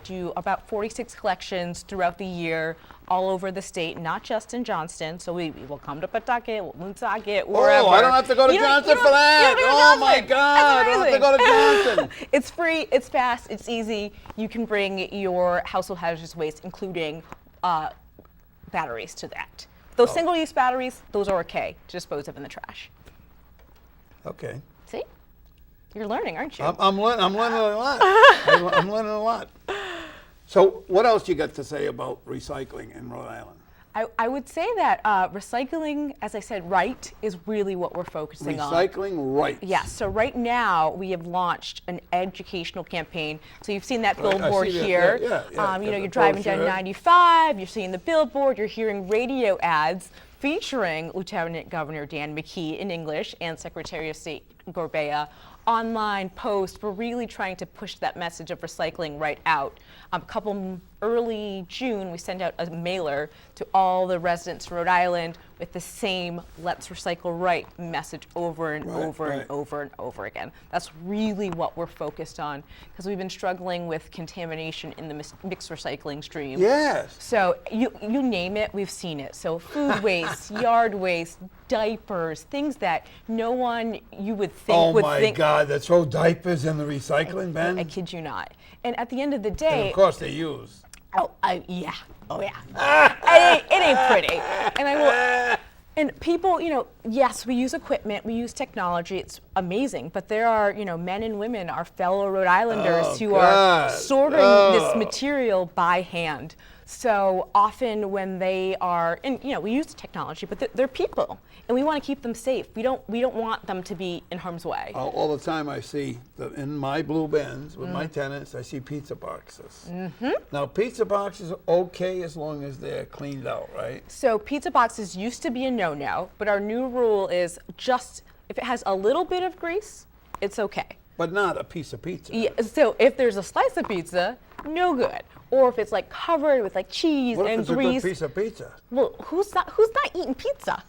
do about 46 collections throughout the year, all over the state, not just in Johnston. So we will come to Pawtucket, Woonsocket, wherever. Oh, I don't have to go to Johnston for that. Oh my God, I don't have to go to Johnston. It's free, it's fast, it's easy. You can bring your household hazardous waste, including batteries, to that. Those single-use batteries, those are okay to dispose of in the trash. Okay. See? You're learning, aren't you? I'm learning a lot. I'm learning a lot. So what else you got to say about recycling in Rhode Island? I would say that recycling, as I said, right, is really what we're focusing on. Recycling right. Yes. So right now we have launched an educational campaign. So you've seen that Right, I billboard see that. here. Yeah, You're the driving down brochure. 95. You're seeing the billboard. You're hearing radio ads featuring Lieutenant Governor Dan McKee in English and Secretary of State Gorbea. Online posts. We're really trying to push that message of recycling right out. Early June, we sent out a mailer to all the residents of Rhode Island with the same "Let's Recycle Right" message over and over and over and over again. That's really what we're focused on, because we've been struggling with contamination in the mixed recycling stream. Yes. So you name it, we've seen it. So food waste, yard waste, diapers, things that no one you would think would think. Oh my God, they throw diapers in the recycling bin? I kid you not. And at the end of the And day, of course they use. yeah. It ain't pretty. And people, yes, we use equipment, we use technology, it's amazing, but there are, men and women, our fellow Rhode Islanders who are sorting this material by hand. So often when they are, and we use technology, but they're people, and we want to keep them safe. We don't want them to be in harm's way. All the time I see, in my blue bins with my tenants, I see pizza boxes. Now, pizza boxes are okay as long as they're cleaned out, right? So pizza boxes used to be a no-no, but our new rule is just if it has a little bit of grease, it's okay. But not a piece of pizza. Yeah, so if there's a slice of pizza, no good. Or if it's like covered with like cheese What if and it's grease. a good piece of pizza? Well, who's not eating pizza?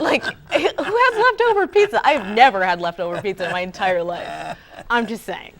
Like, who has leftover pizza? I've never had leftover pizza in my entire life. I'm just saying.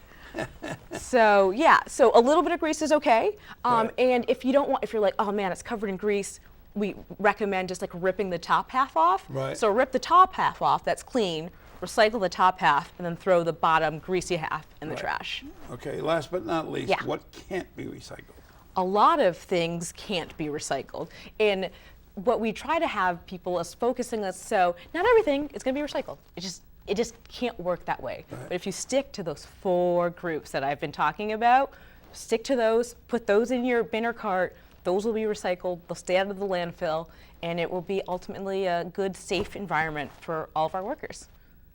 So yeah, so a little bit of grease is okay. Right. And if you're like, oh man, it's covered in grease, we recommend just like ripping the top half off. Right. So rip the top half off, that's clean, recycle the top half, and then throw the bottom greasy half in the trash. Okay, last but not least, Yeah. what can't be recycled? A lot of things can't be recycled. And what we try to have people is focusing on, so not everything is going to be recycled. It just can't work that way. Right. But if you stick to those 4 groups that I've been talking about, stick to those, put those in your bin or cart, those will be recycled, they'll stay out of the landfill, and it will be ultimately a good, safe environment for all of our workers.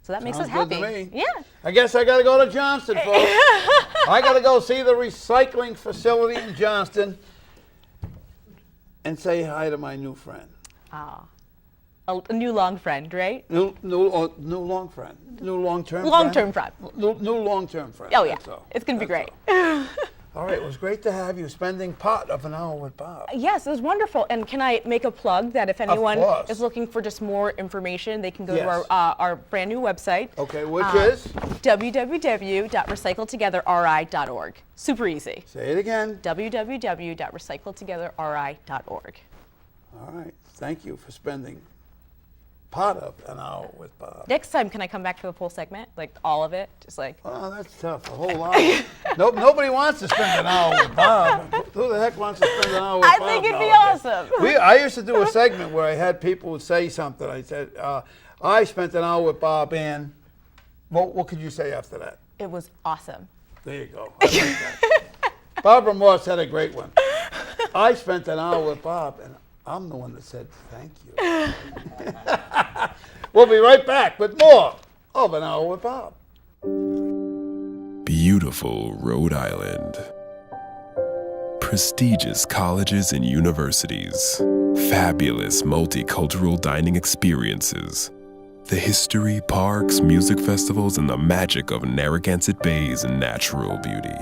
So that makes us Sounds happy. good to me. Yeah. I guess I got to go to Johnston, folks. I got to go see the recycling facility in Johnston and say hi to my new friend. A new long friend, right? New long friend. New long-term friend. Long-term friend. New long-term friend. Oh yeah, That's all. it's gonna be That's great. all. All right, it was great to have you spending part of an hour with Bob. Yes, it was wonderful. And can I make a plug that if anyone course. is looking for just more information, they can go Yes. to our brand new website. Okay, which is? www.recycletogetherri.org. Super easy. Say it again. www.recycletogetherri.org. All right, thank you for spending part of an hour with Bob. Next time, can I come back for the full segment? Like all of it? Just like. Oh, that's tough, a whole hour. Nobody wants to spend an hour with Bob. Who the heck wants to spend an hour with Bob? I think it'd be nowadays? awesome. I used to do a segment where I had people say something. I said, I spent an hour with Bob, and what could you say after that? It was awesome. There you go. I like that. Barbara Morse had a great one. I spent an hour with Bob, and I'm the one that said thank you. We'll be right back with more of an hour with Bob. Beautiful Rhode Island. Prestigious colleges and universities. Fabulous multicultural dining experiences. The history, parks, music festivals, and the magic of Narragansett Bay's natural beauty.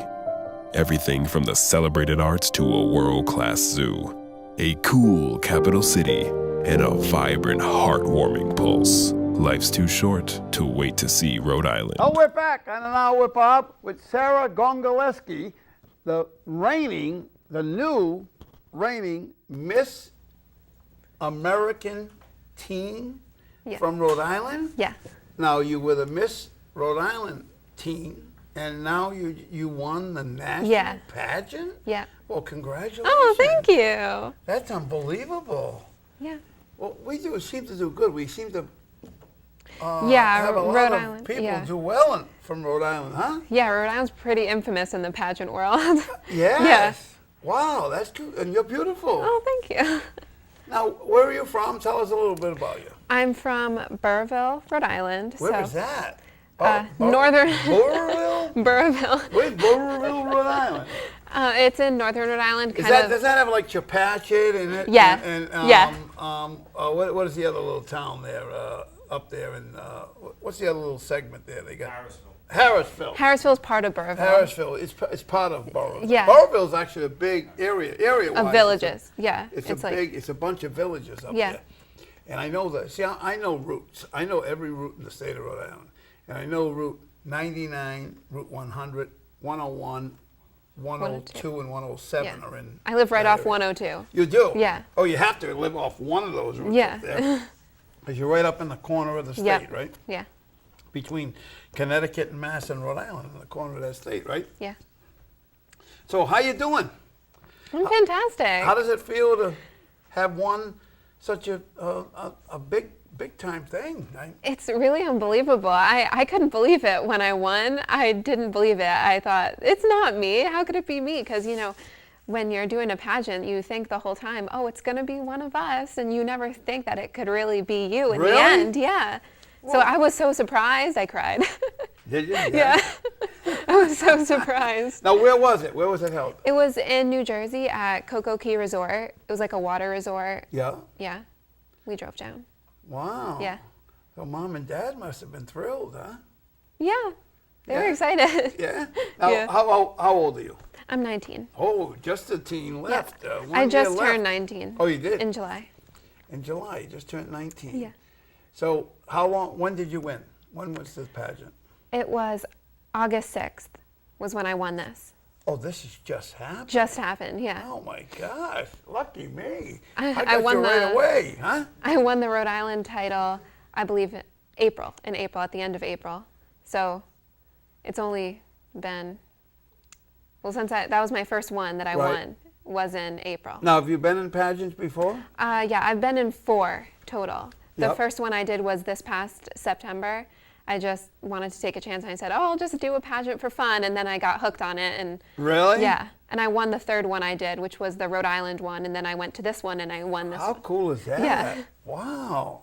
Everything from the celebrated arts to a world-class zoo. A cool capital city and a vibrant, heartwarming pulse. Life's too short to wait to see Rhode Island. Oh, we're back on an hour with Bob with Sarah Gongoleski, the new reigning Miss American teen from Rhode Island. Yeah. Now you were the Miss Rhode Island teen, and now you won the national pageant. Yeah. Well, congratulations. Oh, thank you. That's unbelievable. Yeah. Well, we seem to do good. We seem to Yeah, have a lot Rhode of Island, people yeah. do well from Rhode Island, huh? Yeah, Rhode Island's pretty infamous in the pageant world. Yes. Wow, that's cute. And you're beautiful. Oh, thank you. Now, where are you from? Tell us a little bit about you. I'm from Burrillville, Rhode Island. Where is that? Northern Burrillville? Burrillville. Where's Burrillville, Rhode Island? It's in northern Rhode Island. Does that have like Chepachet in it? Yeah. Yeah. What is the other little town there? Up there in what's the other little segment there? They got Harrisville. Harrisville's part of Burrillville. Harrisville. It's part of Burrillville. Yeah. Burrillville's actually a big area Of villages. Yeah. It's a bunch of villages up there. And I know that. See, I know routes. I know every route in the state of Rhode Island. And I know Route 99, Route 100, 101, 102, and 107 are in. I live right that off area. 102. You do? Yeah. Oh, you have to live off one of those routes up there. Because you're right up in the corner of the state, right? Yeah. Between Connecticut and Mass and Rhode Island, in the corner of that state, right? Yeah. So how you doing? I'm fantastic. How does it feel to have won such a big time thing? It's really unbelievable. I couldn't believe it when I won. I didn't believe it. I thought, it's not me. How could it be me? Because, when you're doing a pageant, you think the whole time, oh, it's going to be one of us, and you never think that it could really be you in Really? the end. Yeah. So I was so surprised, I cried. Did you? Yeah. I was so surprised. Now, where was it? Where was it held? It was in New Jersey at Cocoa Key Resort. It was like a water resort. Yeah. Yeah. We drove down. Wow. Yeah. So Mom and Dad must have been thrilled, huh? Yeah. They were Yeah. excited. Yeah. Now, Yeah. how old are you? I'm 19. Oh, just a teen left. One I year just left. turned 19. Oh, you did? In July. In July, you just turned 19. Yeah. So how long, when did you win? When was the pageant? It was August 6th was when I won this. Oh, this has just happened. Just happened, yeah. Oh my gosh, lucky me. I got won you right the- away, huh? I won the Rhode Island title, I believe, in April, at the end of April. So it's only been, well, since that was my first one that I Right. won, was in April. Now, have you been in pageants before? Yeah, I've been in 4 total. The Yep. first one I did was this past September. I just wanted to take a chance and I said, oh, I'll just do a pageant for fun. And then I got hooked on it. And Really? yeah. And I won the third one I did, which was the Rhode Island one. And then I went to this one and I won this How one. cool is that? Yeah. Wow.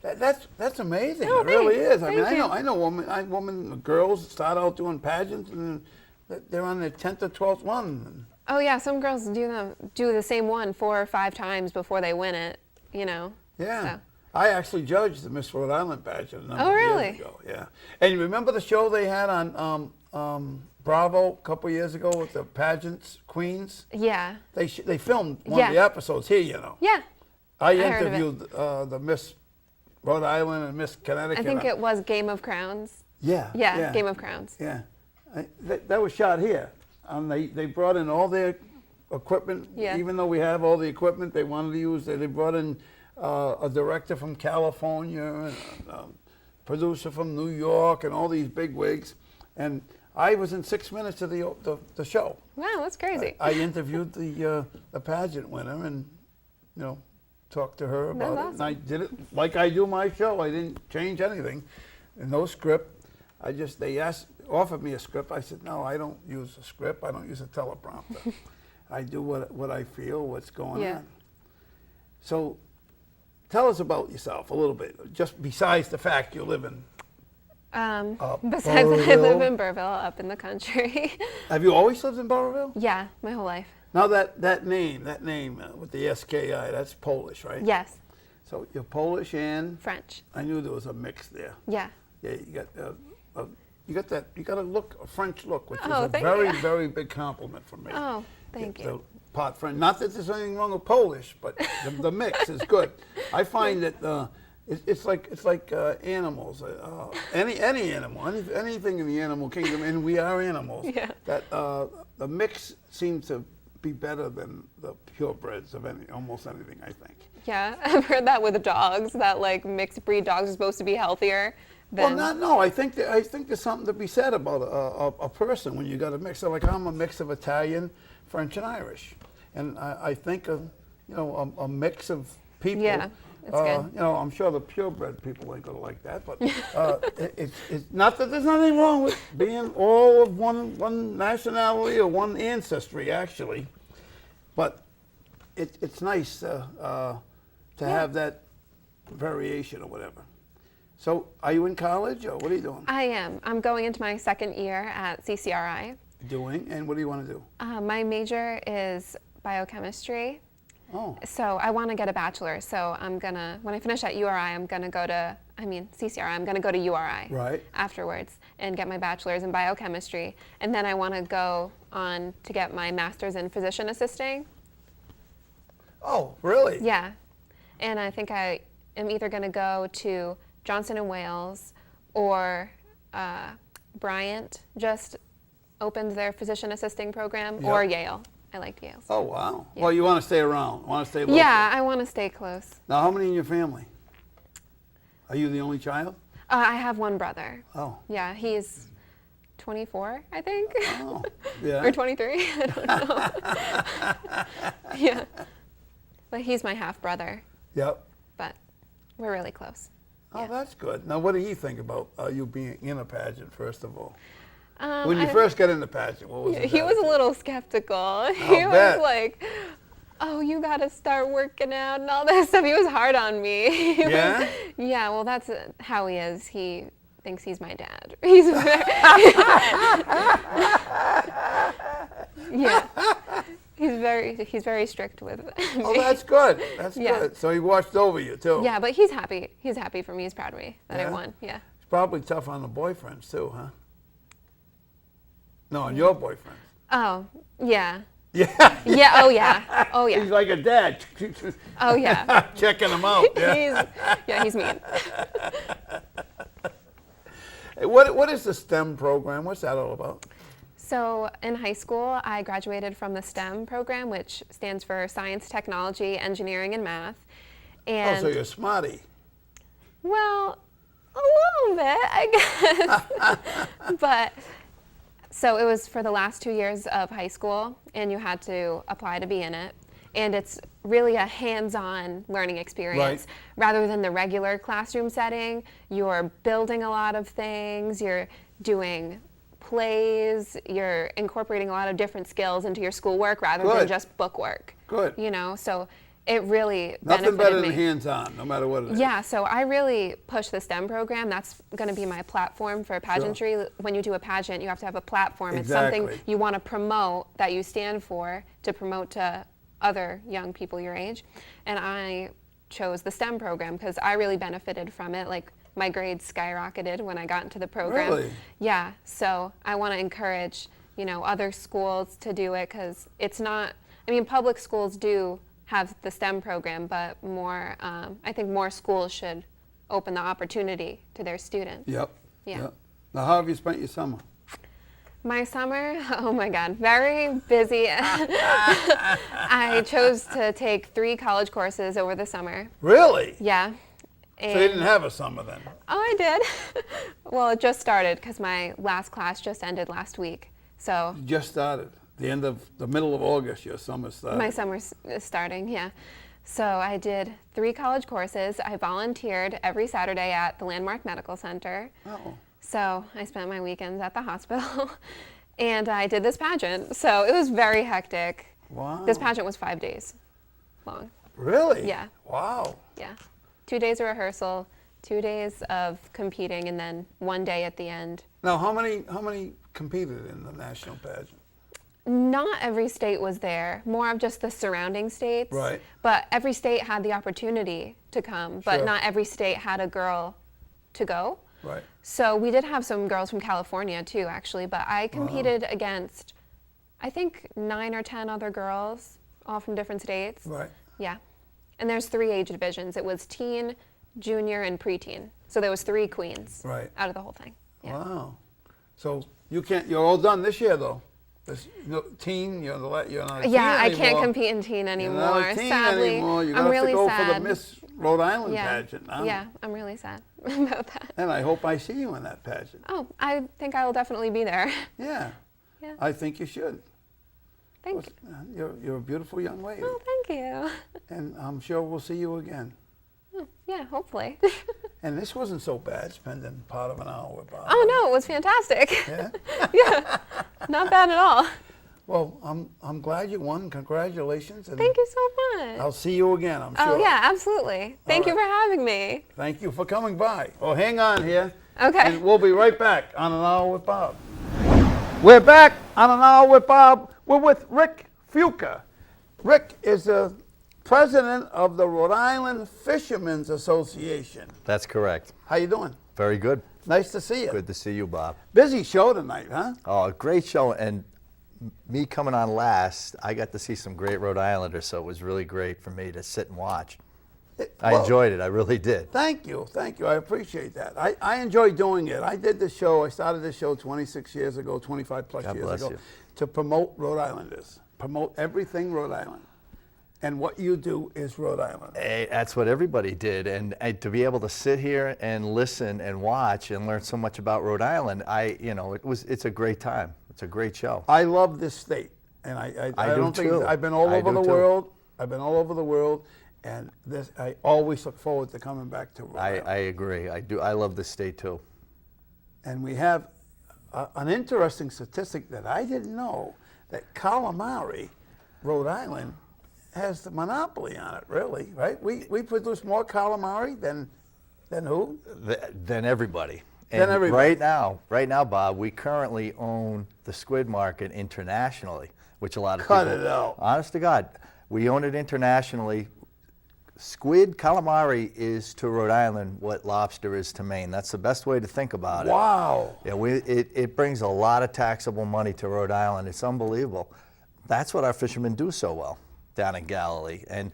That's amazing. Oh, it really thanks. is. I mean, Thank I know girls start out doing pageants and they're on their 10th or 12th one. Oh yeah, some girls do the same one 4 or 5 times before they win it, you know. Yeah. So. I actually judged the Miss Rhode Island pageant a number of really? years ago. Yeah. And you remember the show they had on Bravo a couple years ago with the pageants, queens? Yeah. They filmed one of the Yeah. episodes here, you know. Yeah. I heard of it. interviewed the Miss Rhode Island and Miss Connecticut. I think it was Game of Crowns. Yeah. Yeah, Game of Crowns. Yeah. That was shot here. They brought in all their equipment. Yeah. Even though we have all the equipment they wanted to use, they brought in a director from California, and a producer from New York, and all these big wigs. And I was in 6 minutes of the show. Wow, that's crazy. I interviewed the pageant winner and, you know, talked to her about That's it. And I did it like I do my show. I didn't change anything. And no script. They offered me a script. I said, no, I don't use a script. I don't use a teleprompter. I do what I feel, what's going Yeah. on. So tell us about yourself a little bit, just besides the fact you live in. Besides, I live Burrville. in Burrville, up in the country. Have you always lived in Burrville? Yeah, my whole life. Now that name with the SKI, that's Polish, right? Yes, So you're Polish and French. I knew there was a mix there. Yeah. Yeah, you got a French look, which is Oh, a thank very, you. very big compliment from me. Oh, thank The you. Part French. Not that there's anything wrong with Polish, but the mix is good. I find that it's like animals. Any animal, anything in the animal kingdom, and we are animals. Yeah. That the mix seems to be better than the purebreds of almost anything, I think. Yeah, I've heard that with dogs, that like mixed breed dogs are supposed to be healthier than. Well, no. I think there's something to be said about a person when you got a mix. So like I'm a mix of Italian, French, and Irish, and I think a mix of people. Yeah, it's good. You know, I'm sure the purebred people ain't gonna like that, but it's not that there's nothing wrong with being all of one nationality or one ancestry, actually, but it's nice to have that variation or whatever. So, are you in college or what are you doing? I am. I'm going into my 2nd year at CCRI. And what do you want to do? My major is biochemistry. Oh, So I want to get a bachelor's. So when I finish at URI, CCRI, I'm going to go to URI Right. afterwards and get my bachelor's in biochemistry. And then I want to go on to get my master's in physician assisting. oh, really? Yeah. And I think I am either going to go to Johnson & Wales or Bryant just opened their physician assisting program, or Yep. Yale. I liked Yale. Oh, wow. Well, you want to stay around, want to stay local. Yeah, I want to stay close. Now, how many in your family? Are you the only child? I have one brother. Oh. Yeah, he's 24, I think. Oh, yeah. Or 23, I don't know. Yeah. But he's my half brother, Yep. but we're really close. Oh, Yeah. that's good. Now, what do you think about you being in a pageant, first of all? When you first got in the pageant, what was his He was a attitude? little skeptical. He was bet. like, oh, you got to start working out and all that stuff. He was hard on me. Yeah? Yeah, well, that's how he is. He thinks he's my dad. He's very, yeah. He's very strict with me. Oh, that's good. That's Yeah. good. So he watched over you, too. Yeah, but he's happy. He's happy for me. He's proud of me that Yeah? I won. Yeah. It's probably tough on the boyfriends, too, huh? No, on your boyfriends. Oh, yeah. Yeah. Yeah, oh yeah. Oh yeah. He's like a dad. Oh yeah. Checking them out. Yeah. He's mean. Hey, what is the STEM program? What's that all about? So in high school, I graduated from the STEM program, which stands for Science, Technology, Engineering, and Math. And Oh, so you're a smarty. well, a little bit, I guess. But so it was for the last 2 years of high school, and you had to apply to be in it. And it's really a hands-on learning experience. Right. Rather than the regular classroom setting, you're building a lot of things, you're doing plays, you're incorporating a lot of different skills into your schoolwork rather than Good. just book work. Good. You know, so it really Nothing benefited better me. than hands-on, no matter what it is. Yeah, so I really push the STEM program. That's going to be my platform for pageantry. When you do a pageant, you have to have a platform. It's something Exactly. you want to promote, that you stand for, to promote to other young people your age. And I chose the STEM program because I really benefited from it. Like, my grades skyrocketed when I got into the program. Really? Yeah, so I want to encourage, other schools to do it because it's not, public schools do have the STEM program, but more, I think more schools should open the opportunity to their students. Yep. Yeah. Yep. Now, how have you spent your summer? My summer, oh my God, very busy. I chose to take 3 college courses over the summer. Really? Yeah. So you didn't have a summer then? Oh, I did. Well, it just started because my last class just ended last week. So You just started. The middle of August, your summer started. my summer's starting, yeah. So I did 3 college courses. I volunteered every Saturday at the Landmark Medical Center. Oh. So I spent my weekends at the hospital. And I did this pageant. So it was very hectic. Wow. This pageant was 5 days long. Really? Yeah. Wow. Yeah. 2 days of rehearsal, 2 days of competing, and then 1 day at the end. Now, how many competed in the national pageant? Not every state was there, more of just the surrounding states. Right. But every state had the opportunity to come, but Sure. not every state had a girl to go. Right. So we did have some girls from California too, actually, but I competed against, I think, 9 or 10 other girls, all from different states. Right. Yeah. And there's 3 age divisions. It was teen, junior, and preteen. So there was 3 queens Right. out of the whole thing. Yeah. Wow. So you're all done this year though. Teen, you're not a teen Yeah, I anymore. can't compete in teen You're anymore. not a teen Sadly, anymore. You're I'm gonna really have to go sad. for the Miss Rhode Island yeah. pageant now. Yeah, I'm really sad about that. And I hope I see you in that pageant. Oh, I think I will definitely be there. Yeah. Yeah. I think you should. Thank you. You're a beautiful young lady. Oh, thank you. And I'm sure we'll see you again. Oh, yeah, hopefully. And this wasn't so bad, spending part of an hour with Bob. Oh no, it was fantastic. Yeah? Yeah, not bad at all. Well, I'm glad you won. Congratulations. And Thank you so much. I'll see you again, I'm sure. Oh yeah, absolutely. Thank you right. for having me. Thank you for coming by. Oh, hang on here. Okay. And we'll be right back on An Hour with Bob. We're back on An Hour with Bob. We're with Rick Fuka. Rick is the president of the Rhode Island Fishermen's Association. That's correct. How you doing? Very good. Nice to see you. Good to see you, Bob. Busy show tonight, huh? Oh, great show. And me coming on last, I got to see some great Rhode Islanders, so it was really great for me to sit and watch. I Well, enjoyed it. I really did. Thank you. I appreciate that. I enjoy doing it. I did the show. I started the show 26 years ago, 25 plus God years bless ago, you. to promote Rhode Islanders, promote everything Rhode Island. And what you do is Rhode Island. Hey, that's what everybody did. And to be able to sit here and listen and watch and learn so much about Rhode Island, it's a great time. It's a great show. I love this state, and I do don't think too. I've been all I over do the too. world. I've been all over the world, and I always look forward to coming back to Rhode Island. I agree. I do. I love this state too. And we have an interesting statistic that I didn't know, that calamari, Rhode Island, has the monopoly on it, really, right? We produce more calamari than who? Than everybody. Than And everybody. right now, Bob, we currently own the squid market internationally, which a lot of Cut people. it out. Honest to God, we own it internationally. Squid, calamari is to Rhode Island what lobster is to Maine. That's the best way to think about it. Wow. Yeah, it brings a lot of taxable money to Rhode Island. It's unbelievable. That's what our fishermen do so well down in Galilee. And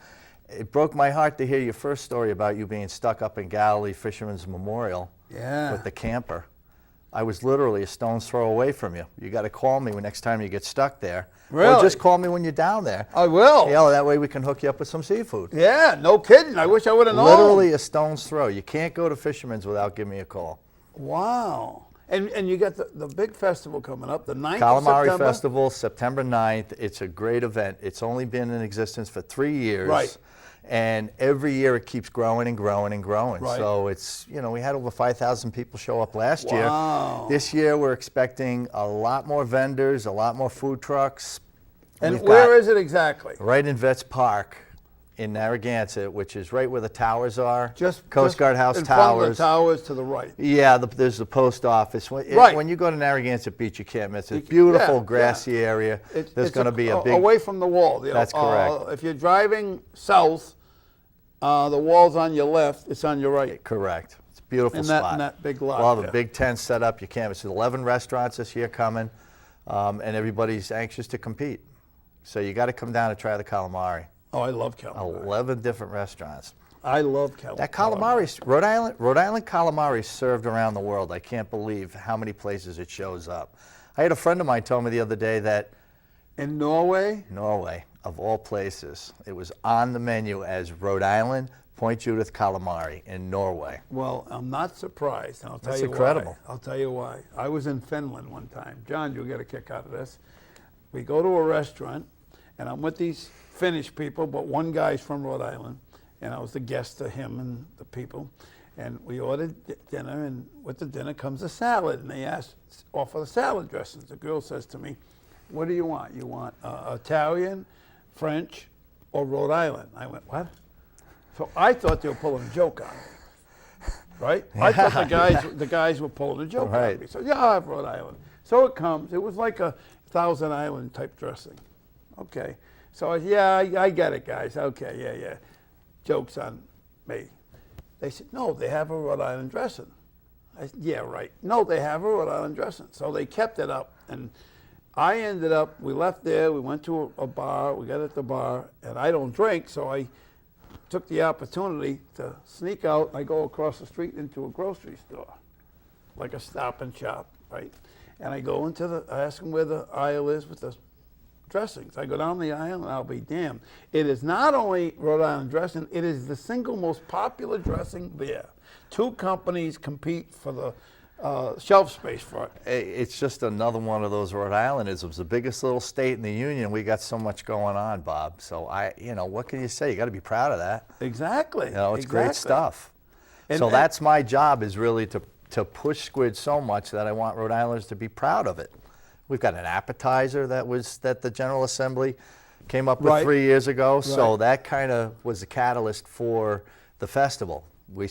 it broke my heart to hear your first story about you being stuck up in Galilee Fisherman's Memorial Yeah. with the camper. I was literally a stone's throw away from you. You got to call me next time you get stuck there. Or Really? just call me when you're down there. I will. Yeah, that way we can hook you up with some seafood. Yeah, no kidding. I wish I would have known. Literally a stone's throw. You can't go to Fisherman's without giving me a call. Wow. And you got the big festival coming up, the 9th of Calamari September. Festival, September 9th. It's a great event. It's only been in existence for 3 years. Right. And every year it keeps growing and growing and growing. Right. So it's, we had over 5,000 people show up last Wow. year. This year we're expecting a lot more vendors, a lot more food trucks. And We've where got- is it exactly? Right in Vets Park in Narragansett, which is right where the towers are. Just Coast Guard House in front of Towers. the towers to the right. Yeah, there's the post office. Right. When you go to Narragansett Beach, you can't miss it. It's beautiful, yeah. grassy area. There's going to be a big... away from the wall. That's correct. If you're driving south, the wall's on your left. It's on your right. Correct. It's a beautiful In spot. that big lot. We'll have there. a big tent set up. You can't miss it. 11 restaurants this year coming, and everybody's anxious to compete. So you got to come down and try the calamari. Oh, I love calamari. 11 different restaurants. I love calamari. That calamari, Rhode Island calamari is served around the world. I can't believe how many places it shows up. I had a friend of mine tell me the other day that In Norway? Norway, of all places, it was on the menu as Rhode Island Point Judith calamari in Norway. Well, I'm not surprised. And I'll tell That's you incredible. why. I'll tell you why. I was in Finland one time. John, you'll get a kick out of this. We go to a restaurant, and I'm with these Finnish people, but one guy's from Rhode Island, and I was the guest to him and the people. And we ordered dinner, and with the dinner comes a salad, and they offer the salad dressings. The girl says to me, "What do you want? You want Italian, French, or Rhode Island?" I went, "What?" So I thought they were pulling a joke on me, right? I thought the guys were pulling a joke on Right. me. So yeah, I'll have Rhode Island. So it comes. It was like a Thousand Island type dressing. Okay. So I get it, guys. Okay, yeah. Joke's on me. They said, "No, they have a Rhode Island dressing." I said, "Yeah, right. No, they have a Rhode Island dressing." So they kept it up, and I ended up, we left there, we went to a bar, we got at the bar, and I don't drink, so I took the opportunity to sneak out. I go across the street into a grocery store, like a Stop and Shop, right? And I go I ask them where the aisle is with the dressings. I go down the aisle, and I'll be damned. It is not only Rhode Island dressing, it is the single most popular dressing there. 2 companies compete for the shelf space for it. It's just another one of those Rhode Islandisms. The biggest little state in the union. We got so much going on, Bob. So what can you say? You got to be proud of that. Exactly. It's great stuff. And that's my job, is really to push squid so much that I want Rhode Islanders to be proud of it. We've got an appetizer that the General Assembly came up with Right. 3 years ago. So Right. that kind of was the catalyst for the festival. We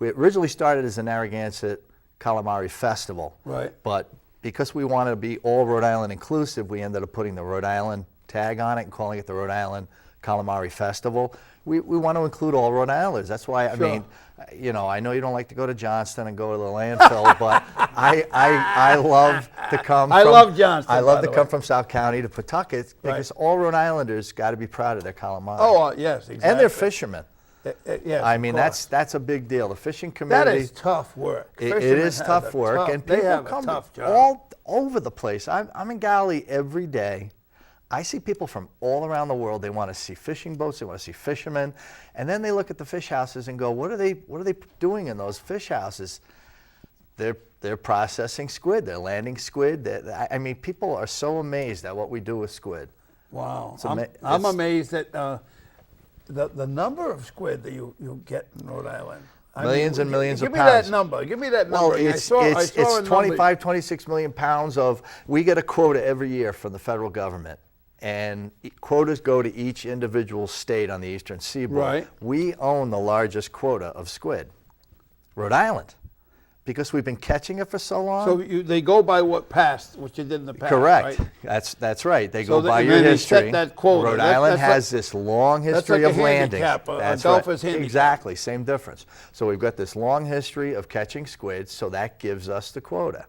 originally started as a Narragansett Calamari Festival. Right. But because we wanted to be all Rhode Island inclusive, we ended up putting the Rhode Island tag on it and calling it the Rhode Island Calamari Festival. We want to include all Rhode Islanders. That's why, Sure. I know you don't like to go to Johnston and go to the landfill, but I love to come I love Johnston, I love by to the come way. from South County to Pawtucket because all Rhode Islanders got to be proud of their calamari. Oh, yes, exactly. And they're fishermen. Yes, I of mean, course. that's a big deal. The fishing That community. is tough work. It Fishermen is have tough a work, and they people have a come tough job. all over the place. I'm in Galilee every day. I see people from all around the world. They want to see fishing boats. They want to see fishermen, and then they look at the fish houses and go, "What are they doing in those fish houses?" They're processing squid. They're landing squid. I mean, people are so amazed at what we do with squid. Wow. It's I'm it's- amazed at the number of squid that you get in Rhode Island. Millions and millions of Give me pounds. that number. Give me that Well, number. it's I saw a number. 25, 26 million pounds of, we get a quota every year from the federal government. And quotas go to each individual state on the eastern seaboard. Right. We own the largest quota of squid, Rhode Island, because we've been catching it for so long. So they go by what you did in the past. Correct. Right? That's right. They So go by and your then they history. set that quota. Rhode That- Island that's has like- this long that's history like of a landings. handicap, a That's golfer's right. handicap. Exactly, same difference. So we've got this long history of catching squids, so that gives us the quota.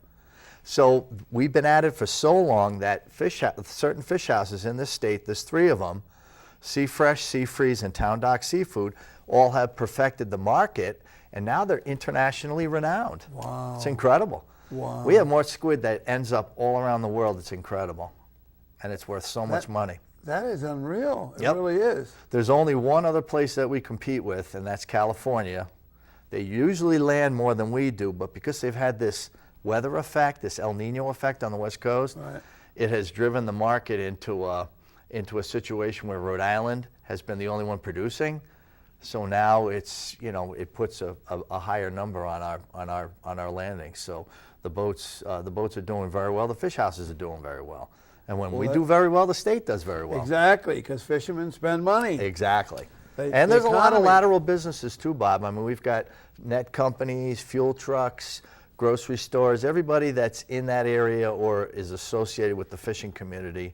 So we've been at it for so long that certain fish houses in this state, there's 3 of them, Sea Fresh, Sea Freeze, and Town Dock Seafood, all have perfected the market, and now they're internationally renowned. Wow. It's incredible. Wow. We have more squid that ends up all around the world. It's incredible. And it's worth so much money. That is unreal. It Yep. really is. There's only one other place that we compete with, and that's California. They usually land more than we do, but because they've had this weather effect, this El Nino effect on the West Coast, Right. it has driven the market into a situation where Rhode Island has been the only one producing. So now it's, it puts a higher number on our landings. So the boats are doing very well. The fish houses are doing very well. And when we do very well, the state does very well. Exactly, because fishermen spend money. Exactly. The And there's a lot of economy. lateral businesses too, Bob. I mean, we've got net companies, fuel trucks, grocery stores. Everybody that's in that area or is associated with the fishing community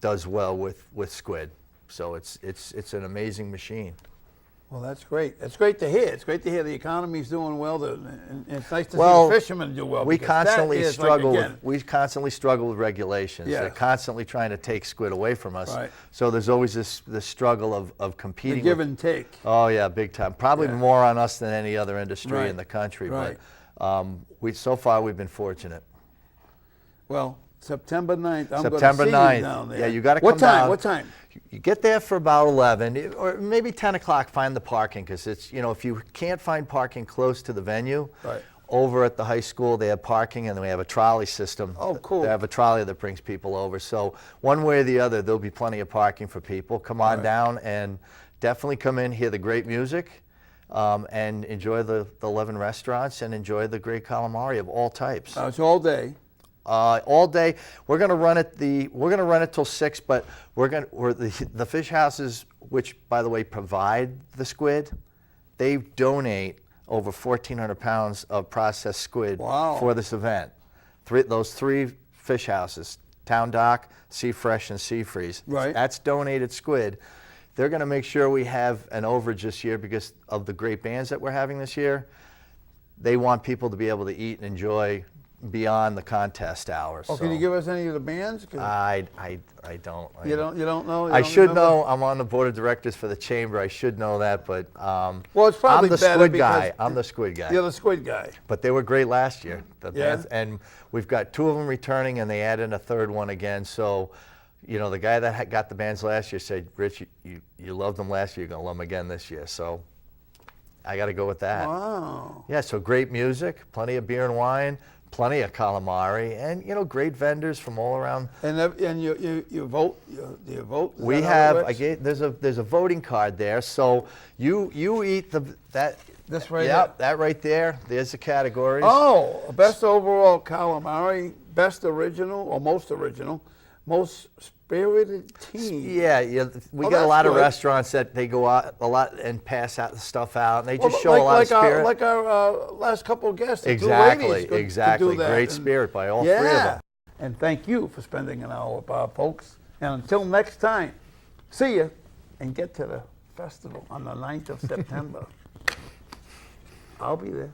does well with squid. So it's an amazing machine. Well, that's great. That's great to hear. It's great to hear the economy's doing well. And it's nice to see Well, the fishermen do well. we because that constantly is struggle like, again, with we constantly struggle with regulations. Yes. They're constantly trying to take squid away from us. Right. So there's always this struggle of the competing. give with, and take. oh yeah, big time. Probably Yeah. more on us than any other industry Right. in the country. Right. But so far we've been fortunate. Well, September 9th, I'm going to September see 9th. you down there. Yeah, you gotta What come time? down. What time? You get there for about 11 or maybe 10 o'clock, find the parking, because it's, if you can't find parking close to the venue, Right. over at the high school they have parking and we have a trolley system. Oh, cool. They have a trolley that brings people over. So one way or the other, there'll be plenty of parking for people. Come on Right. down and definitely come in, hear the great music, and enjoy the 11 restaurants and enjoy the great calamari of all types. It's all day. All day. We're going to run it. We're going to run it till 6. But the fish houses, which by the way provide the squid, they donate over 1,400 pounds of processed squid Wow. for this event. Those 3 fish houses, Town Dock, Sea Fresh, and Sea Freeze. Right. That's donated squid. They're going to make sure we have an overage this year because of the great bands that we're having this year. They want people to be able to eat and enjoy beyond the contest hours. Oh, can you give us any of the bands? 'Cause I don't. you don't know? You I don't should remember? know. I'm on the board of directors for the chamber. I should know that, but Well, it's probably I'm the better squid because guy. I'm the squid guy. You're the squid guy. But they were great last year. The Yeah? bands, and we've got 2 of them returning, and they added a 3rd one again. So, the guy that got the bands last year said, "Rich, you loved them last year. You're gonna love them again this year." So, I got to go with that. Wow. Yeah. So great music, plenty of beer and wine, plenty of calamari, and great vendors from all around. And you vote? Do you vote? Is We that how it have works? there's a voting card there. So you eat that. This right Yep, here? that right there. There's the categories. Oh, best overall calamari, best original or most original, most spirited tea. Yeah, we Oh, got a that's lot of good. restaurants that they go out a lot and pass out the stuff out, and they Well, just show a lot of spirit. like our last couple of guests. The two Exactly, ladies could exactly. do that. Great And- spirit by all 3 of them. And thank you for spending an hour with Bob, folks. And until next time, see you and get to the festival on the 9th of September. I'll be there.